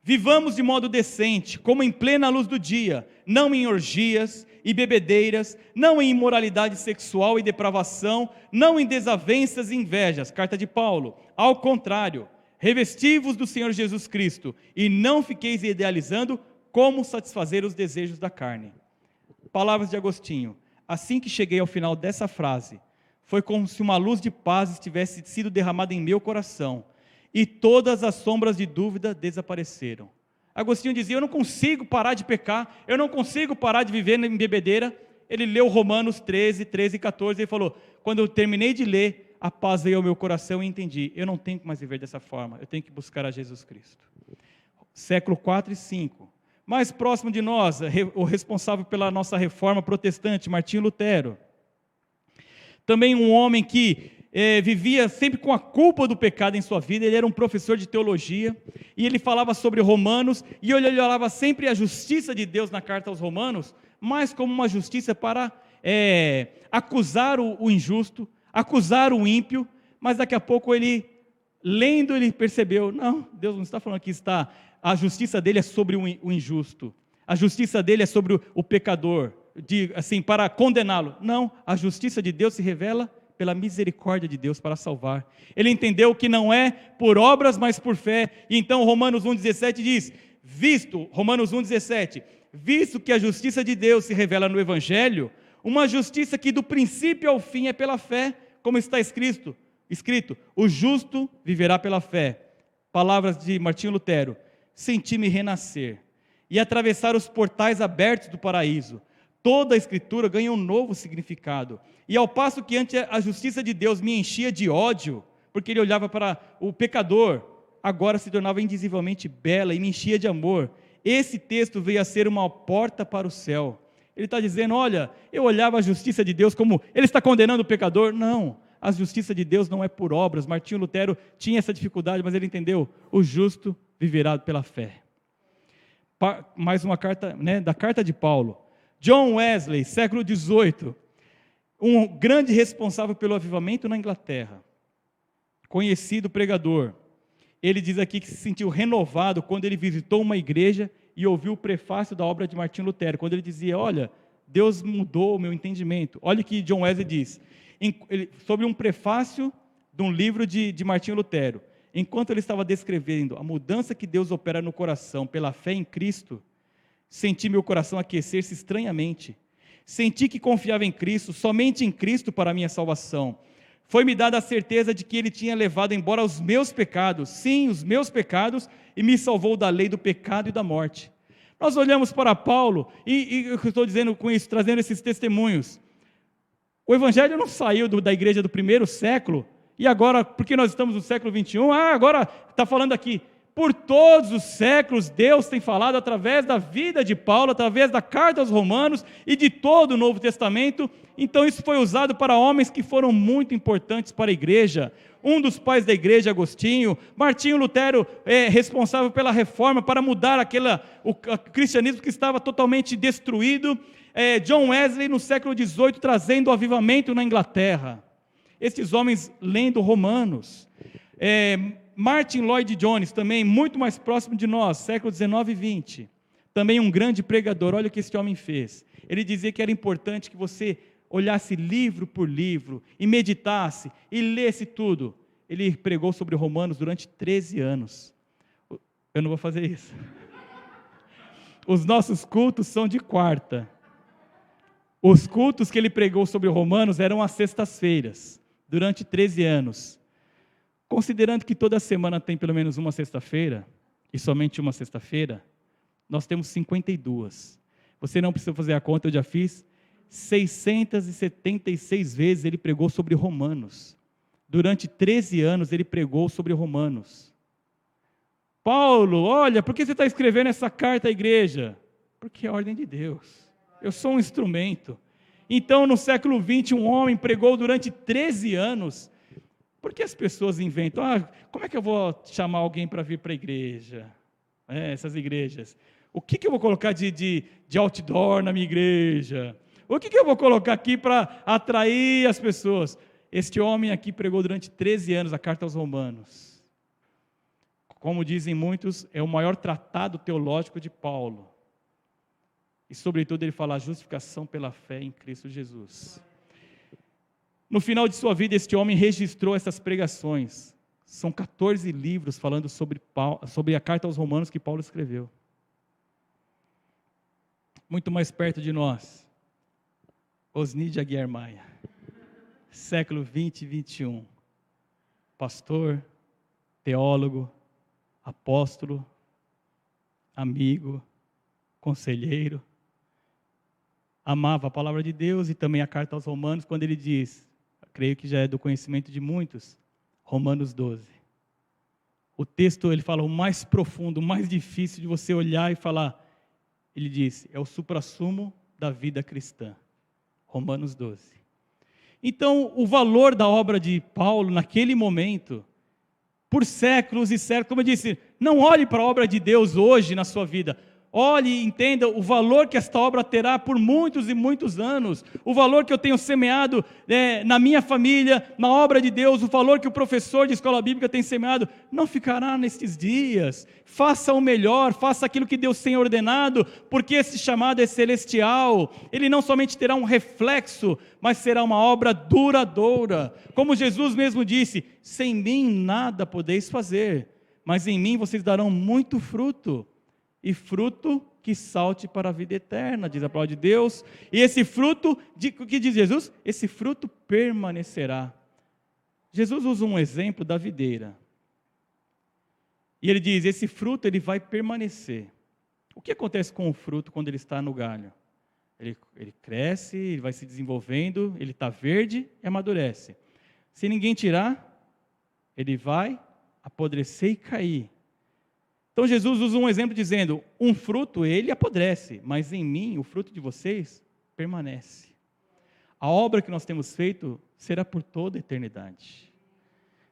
Speaker 1: Vivamos de modo decente, como em plena luz do dia, não em orgias e bebedeiras, não em imoralidade sexual e depravação, não em desavenças e invejas. Carta de Paulo. Ao contrário, revesti-vos do Senhor Jesus Cristo, e não fiqueis idealizando como satisfazer os desejos da carne. Palavras de Agostinho. Assim que cheguei ao final dessa frase, foi como se uma luz de paz tivesse sido derramada em meu coração, e todas as sombras de dúvida desapareceram. Agostinho dizia, eu não consigo parar de pecar, eu não consigo parar de viver em bebedeira. Ele leu Romanos 13 e 14, e falou, quando eu terminei de ler, a paz veio ao meu coração e entendi, eu não tenho que mais viver dessa forma, eu tenho que buscar a Jesus Cristo. Século 4 e 5. Mais próximo de nós, o responsável pela nossa reforma protestante, Martinho Lutero. Também um homem que vivia sempre com a culpa do pecado em sua vida. Ele era um professor de teologia, e ele falava sobre Romanos, e ele olhava sempre a justiça de Deus na carta aos Romanos, mais como uma justiça para acusar o injusto, acusar o ímpio, mas daqui a pouco ele, lendo, ele percebeu, não, Deus não está falando que a justiça dele é sobre o injusto, a justiça dele é sobre o pecador, para condená-lo. Não, a justiça de Deus se revela pela misericórdia de Deus para salvar. Ele entendeu que não é por obras, mas por fé. E então Romanos 1,17 diz, Romanos 1,17, visto que a justiça de Deus se revela no Evangelho, uma justiça que do princípio ao fim é pela fé, como está escrito, o justo viverá pela fé. Palavras de Martinho Lutero, senti-me renascer e atravessar os portais abertos do paraíso. Toda a Escritura ganha um novo significado, e ao passo que antes a justiça de Deus me enchia de ódio, porque ele olhava para o pecador, agora se tornava indizivelmente bela e me enchia de amor. Esse texto veio a ser uma porta para o céu. Ele está dizendo, olha, eu olhava a justiça de Deus como, ele está condenando o pecador? Não, a justiça de Deus não é por obras. Martinho Lutero tinha essa dificuldade, mas ele entendeu, o justo viverá pela fé. Mais uma carta, da carta de Paulo. John Wesley, século XVIII, um grande responsável pelo avivamento na Inglaterra, conhecido pregador. Ele diz aqui que se sentiu renovado quando ele visitou uma igreja e ouviu o prefácio da obra de Martinho Lutero, quando ele dizia, olha, Deus mudou o meu entendimento. Olha o que John Wesley diz, sobre um prefácio de um livro de Martinho Lutero. Enquanto ele estava descrevendo a mudança que Deus opera no coração pela fé em Cristo, senti meu coração aquecer-se estranhamente. Senti que confiava em Cristo, somente em Cristo para a minha salvação. Foi-me dada a certeza de que Ele tinha levado embora os meus pecados, sim, os meus pecados, e me salvou da lei do pecado e da morte. Nós olhamos para Paulo, e eu estou dizendo com isso, trazendo esses testemunhos. O Evangelho não saiu da igreja do primeiro século, e agora, porque nós estamos no século 21, agora está falando aqui, por todos os séculos, Deus tem falado através da vida de Paulo, através da carta aos Romanos e de todo o Novo Testamento. Então isso foi usado para homens que foram muito importantes para a igreja. Um dos pais da igreja, Agostinho, Martinho Lutero, responsável pela reforma, para mudar o cristianismo que estava totalmente destruído. John Wesley, no século XVIII, trazendo o avivamento na Inglaterra. Esses homens lendo Romanos. Martin Lloyd Jones, também muito mais próximo de nós, século XIX e XX, também um grande pregador. Olha o que esse homem fez. Ele dizia que era importante que você olhasse livro por livro, e meditasse, e lesse tudo. Ele pregou sobre Romanos durante 13 anos. Eu não vou fazer isso. Os nossos cultos são de quarta. Os cultos que ele pregou sobre Romanos eram às sextas-feiras, durante 13 anos. Considerando que toda semana tem pelo menos uma sexta-feira, e somente uma sexta-feira, nós temos 52. Você não precisa fazer a conta, eu já fiz. 676 vezes ele pregou sobre Romanos. Durante 13 anos ele pregou sobre Romanos. Paulo, olha, por que você está escrevendo essa carta à igreja? Porque é a ordem de Deus. Eu sou um instrumento. Então, no século XX, um homem pregou durante 13 anos. Por que as pessoas inventam? Como é que eu vou chamar alguém para vir para a igreja? Essas igrejas. O que eu vou colocar de outdoor na minha igreja? O que eu vou colocar aqui para atrair as pessoas? Este homem aqui pregou durante 13 anos a carta aos Romanos. Como dizem muitos, é o maior tratado teológico de Paulo. E sobretudo ele fala a justificação pela fé em Cristo Jesus. No final de sua vida, este homem registrou essas pregações. São 14 livros falando sobre a carta aos Romanos que Paulo escreveu. Muito mais perto de nós, Osni de Aguiar Maia, século 20 e 21. Pastor, teólogo, apóstolo, amigo, conselheiro. Amava a palavra de Deus e também a carta aos Romanos, quando ele diz, creio que já é do conhecimento de muitos, Romanos 12. O texto, ele fala o mais profundo, o mais difícil de você olhar e falar, ele diz, é o suprassumo da vida cristã. Romanos 12. Então, o valor da obra de Paulo naquele momento, por séculos e séculos, como eu disse, não olhe para a obra de Deus hoje na sua vida. Olhe e entenda o valor que esta obra terá por muitos e muitos anos, o valor que eu tenho semeado na minha família, na obra de Deus, o valor que o professor de escola bíblica tem semeado, não ficará nestes dias. Faça o melhor, faça aquilo que Deus tem ordenado, porque esse chamado é celestial. Ele não somente terá um reflexo, mas será uma obra duradoura. Como Jesus mesmo disse, sem mim nada podeis fazer, mas em mim vocês darão muito fruto. E fruto que salte para a vida eterna, diz a palavra de Deus. E esse fruto, o que diz Jesus? Esse fruto permanecerá. Jesus usa um exemplo da videira. E ele diz, esse fruto ele vai permanecer. O que acontece com o fruto quando ele está no galho? Ele cresce, ele vai se desenvolvendo, ele está verde e amadurece. Se ninguém tirar, ele vai apodrecer e cair. Então Jesus usa um exemplo dizendo, um fruto ele apodrece, mas em mim o fruto de vocês permanece. a obra que nós temos feito será por toda a eternidade.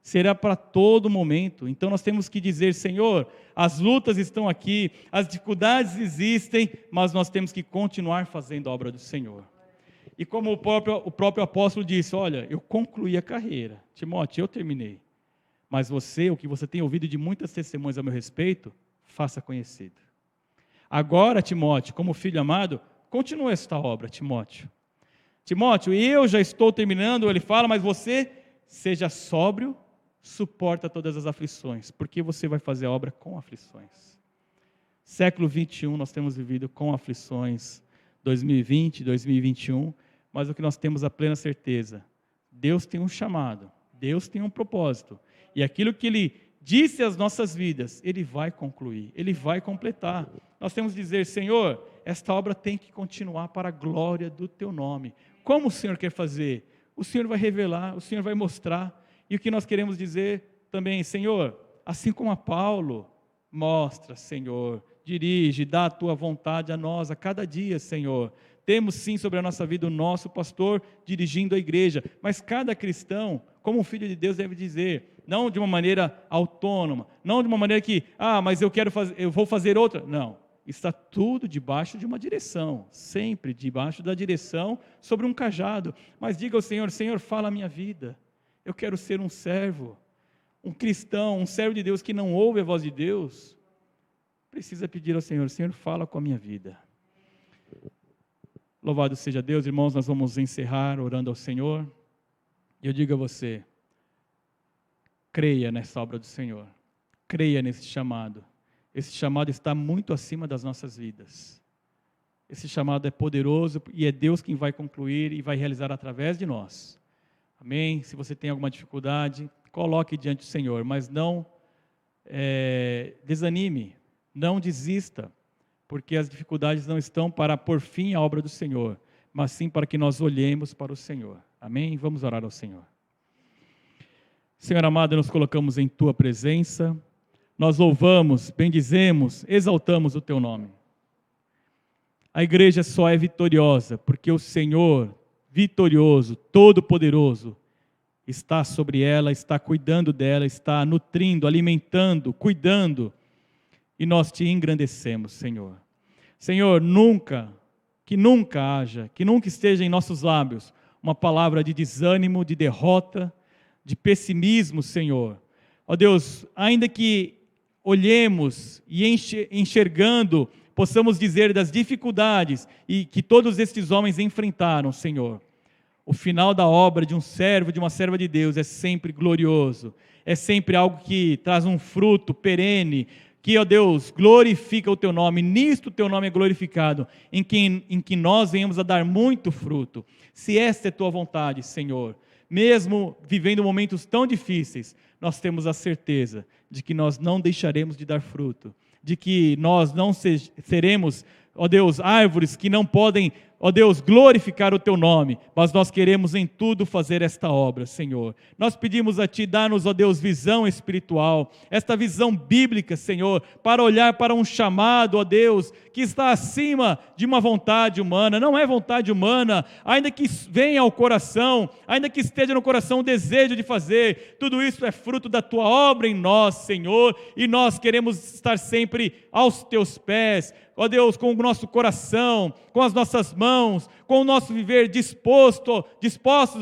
Speaker 1: Será para todo momento. Então nós temos que dizer, Senhor, as lutas estão aqui, as dificuldades existem, mas nós temos que continuar fazendo a obra do Senhor. E como o próprio apóstolo disse, olha, eu concluí a carreira. Timóteo, eu terminei. Mas você, o que você tem ouvido de muitas testemunhas a meu respeito, faça conhecido. Agora, Timóteo, como filho amado, continue esta obra, Timóteo. Timóteo, eu já estou terminando, ele fala, mas você seja sóbrio, suporta todas as aflições, porque você vai fazer a obra com aflições. Século 21 nós temos vivido com aflições, 2020, 2021, mas o que nós temos a plena certeza, Deus tem um chamado, Deus tem um propósito, e aquilo que Ele disse às nossas vidas, Ele vai concluir, Ele vai completar. Nós temos que dizer, Senhor, esta obra tem que continuar para a glória do Teu nome. Como o Senhor quer fazer? O Senhor vai revelar, o Senhor vai mostrar. E o que nós queremos dizer também, Senhor, assim como a Paulo, mostra, Senhor, dirige, dá a Tua vontade a nós, a cada dia, Senhor. Temos sim sobre a nossa vida o nosso pastor dirigindo a igreja, mas cada cristão, como um filho de Deus, deve dizer, não de uma maneira autônoma, não de uma maneira que, mas eu vou fazer outra. Não, está tudo debaixo de uma direção, sempre debaixo da direção, sobre um cajado. Mas diga ao Senhor, Senhor, fala a minha vida, eu quero ser um servo, um cristão, um servo de Deus que não ouve a voz de Deus, precisa pedir ao Senhor, Senhor, fala com a minha vida. Louvado seja Deus, irmãos, nós vamos encerrar orando ao Senhor, e eu digo a você, creia nessa obra do Senhor, creia nesse chamado. Esse chamado está muito acima das nossas vidas. Esse chamado é poderoso e é Deus quem vai concluir e vai realizar através de nós. Amém? Se você tem alguma dificuldade, coloque diante do Senhor, mas não desanime, não desista, porque as dificuldades não estão para pôr fim à obra do Senhor, mas sim para que nós olhemos para o Senhor. Amém? Vamos orar ao Senhor. Senhor amado, nos colocamos em Tua presença, nós louvamos, bendizemos, exaltamos o Teu nome. A igreja só é vitoriosa, porque o Senhor, vitorioso, todo-poderoso, está sobre ela, está cuidando dela, está nutrindo, alimentando, cuidando, e nós Te engrandecemos, Senhor. Senhor, que nunca haja, que nunca esteja em nossos lábios uma palavra de desânimo, de derrota, de pessimismo, Senhor. Ó Deus, ainda que olhemos e enxergando, possamos dizer das dificuldades e que todos estes homens enfrentaram, Senhor. O final da obra de um servo, de uma serva de Deus é sempre glorioso, é sempre algo que traz um fruto perene, que, ó Deus, glorifica o Teu nome, nisto o Teu nome é glorificado, em que nós venhamos a dar muito fruto. Se esta é Tua vontade, Senhor, mesmo vivendo momentos tão difíceis, nós temos a certeza de que nós não deixaremos de dar fruto, de que nós não seremos, ó Deus, árvores que não podem, ó Deus, glorificar o Teu nome, mas nós queremos em tudo fazer esta obra, Senhor. Nós pedimos a Ti, dá-nos, ó Deus, visão espiritual, esta visão bíblica, Senhor, para olhar para um chamado, ó Deus, que está acima de uma vontade humana, não é vontade humana, ainda que venha ao coração, ainda que esteja no coração o desejo de fazer, tudo isso é fruto da Tua obra em nós, Senhor, e nós queremos estar sempre aos Teus pés, ó Deus, com o nosso coração, com as nossas mãos, com o nosso viver dispostos,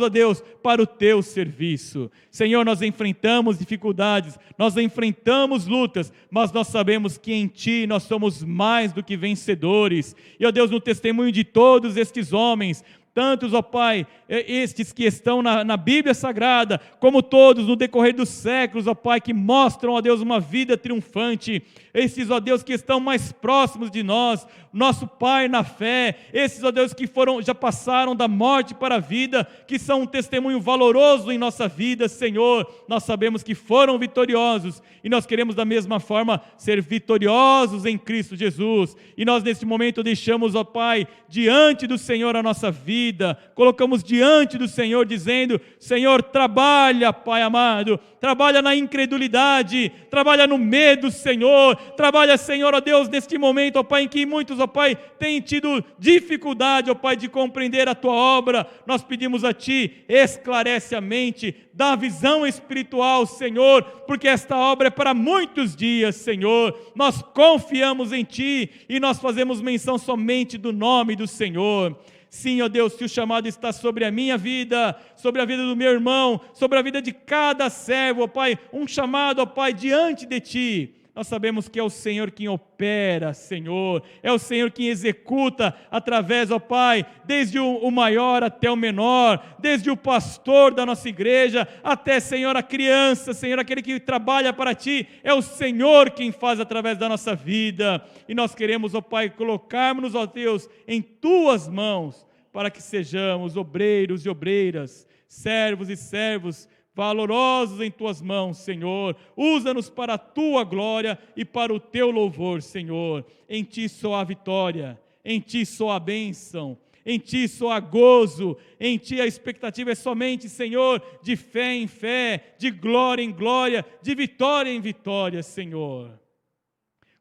Speaker 1: ó Deus, para o Teu serviço. Senhor, nós enfrentamos dificuldades, nós enfrentamos lutas, mas nós sabemos que em Ti nós somos mais do que vencedores. E, ó Deus, no testemunho de todos estes homens, tantos, ó Pai, estes que estão na Bíblia Sagrada, como todos no decorrer dos séculos, ó Pai, que mostram, ó Deus, uma vida triunfante, esses, ó Deus, que estão mais próximos de nós, nosso Pai na fé, esses, ó Deus, que já passaram da morte para a vida, que são um testemunho valoroso em nossa vida, Senhor, nós sabemos que foram vitoriosos, e nós queremos da mesma forma ser vitoriosos em Cristo Jesus, e nós nesse momento deixamos, ó Pai, diante do Senhor a nossa vida, vida, colocamos diante do Senhor, dizendo: Senhor, trabalha, Pai amado, trabalha na incredulidade, trabalha no medo, Senhor, trabalha, Senhor, ó Deus, neste momento, ó Pai, em que muitos, ó Pai, têm tido dificuldade, ó Pai, de compreender a Tua obra. Nós pedimos a Ti, esclarece a mente, dá visão espiritual, Senhor, porque esta obra é para muitos dias, Senhor. Nós confiamos em Ti e nós fazemos menção somente do nome do Senhor. Sim, ó Deus, se o chamado está sobre a minha vida, sobre a vida do meu irmão, sobre a vida de cada servo, ó Pai, um chamado, ó Pai, diante de Ti, nós sabemos que é o Senhor quem opera, Senhor, é o Senhor quem executa através, ó Pai, desde o maior até o menor, desde o pastor da nossa igreja, até, Senhor, a criança, Senhor, aquele que trabalha para Ti, é o Senhor quem faz através da nossa vida, e nós queremos, ó Pai, colocarmos-nos, ó Deus, em Tuas mãos, para que sejamos obreiros e obreiras, servos e servos, valorosos em Tuas mãos, Senhor. Usa-nos para a Tua glória e para o Teu louvor, Senhor. Em Ti só há vitória, em Ti só há bênção, em Ti só há gozo, em Ti a expectativa é somente, Senhor, de fé em fé, de glória em glória, de vitória em vitória, Senhor.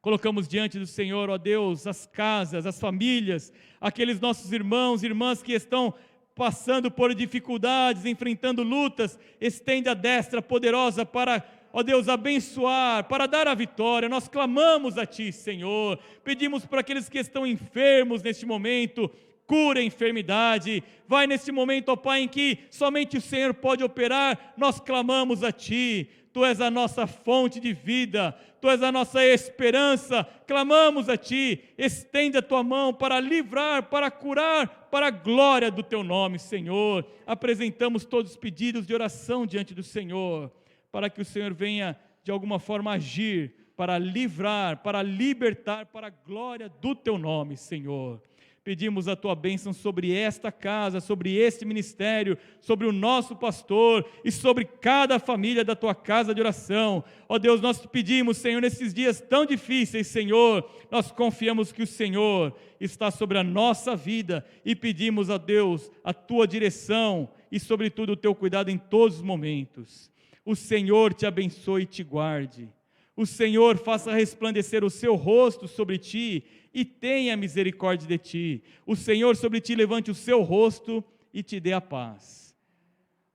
Speaker 1: Colocamos diante do Senhor, ó Deus, as casas, as famílias, aqueles nossos irmãos e irmãs que estão passando por dificuldades, enfrentando lutas. Estende a destra poderosa para, ó Deus, abençoar, para dar a vitória. Nós clamamos a Ti, Senhor, pedimos para aqueles que estão enfermos neste momento, cura a enfermidade. Vai neste momento, ó Pai, em que somente o Senhor pode operar, nós clamamos a Ti. Tu és a nossa fonte de vida, Tu és a nossa esperança, clamamos a Ti, estende a Tua mão para livrar, para curar, para a glória do Teu nome, Senhor. Apresentamos todos os pedidos de oração diante do Senhor, para que o Senhor venha de alguma forma agir, para livrar, para libertar, para a glória do Teu nome, Senhor. Pedimos a Tua bênção sobre esta casa, sobre este ministério, sobre o nosso pastor e sobre cada família da Tua casa de oração. Ó Deus, nós te pedimos, Senhor, nesses dias tão difíceis, Senhor, nós confiamos que o Senhor está sobre a nossa vida e pedimos a Deus a Tua direção e, sobretudo, o Teu cuidado em todos os momentos. O Senhor te abençoe e te guarde. O Senhor faça resplandecer o seu rosto sobre ti e tenha misericórdia de ti. O Senhor sobre ti levante o seu rosto e te dê a paz.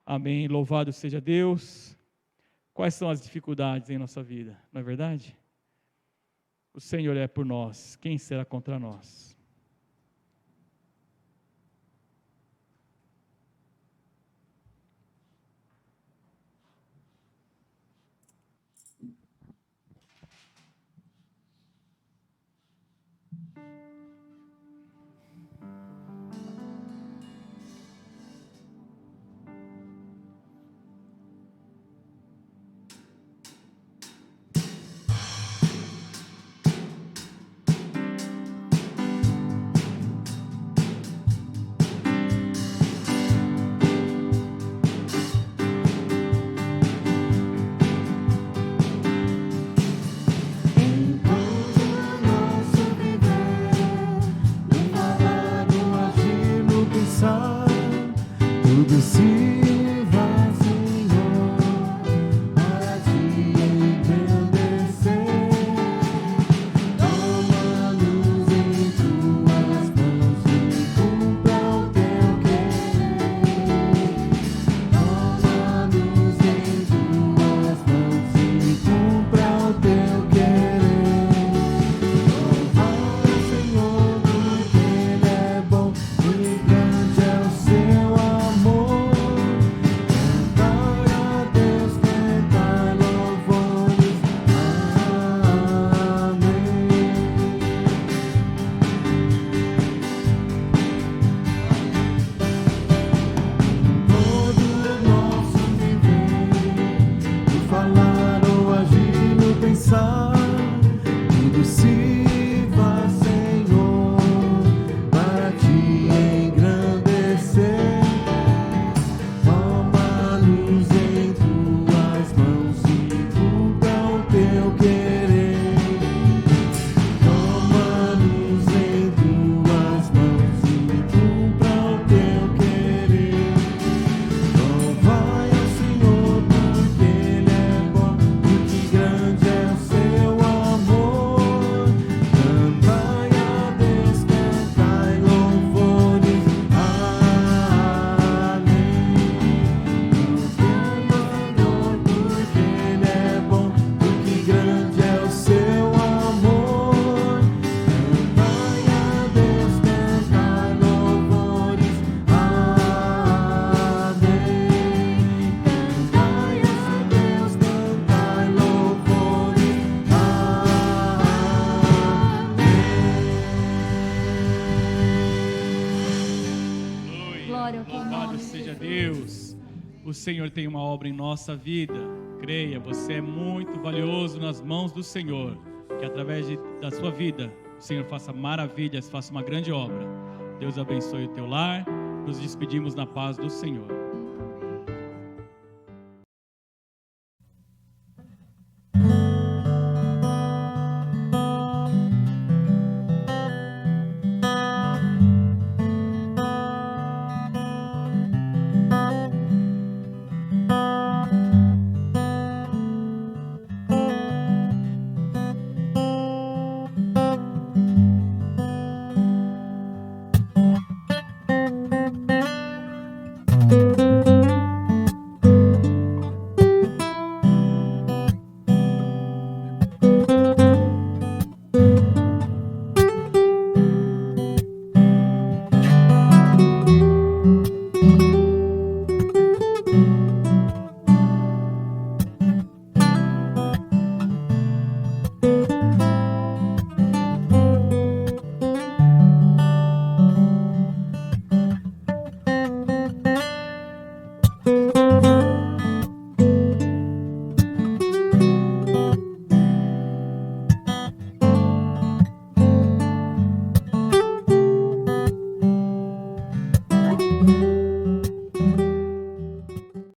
Speaker 1: Amém. Louvado seja Deus. Quais são as dificuldades em nossa vida? Não é verdade? O Senhor é por nós. Quem será contra nós?
Speaker 3: Tudo se vaziou, hora de engrandecer. Toma-nos em tuas mãos e cumpra o teu querer. Toma-nos em tuas mãos e cumpra o teu querer. Louvado o Senhor, porque Ele é bom e grande é o seu amor.
Speaker 2: Glória ao teu nome,
Speaker 1: Louvado seja Deus. O Senhor tem uma obra em nossa vida. Creia, você é muito valioso nas mãos do Senhor. Que através da sua vida, o Senhor faça maravilhas, faça uma grande obra. Deus abençoe o teu lar. Nos despedimos na paz do Senhor.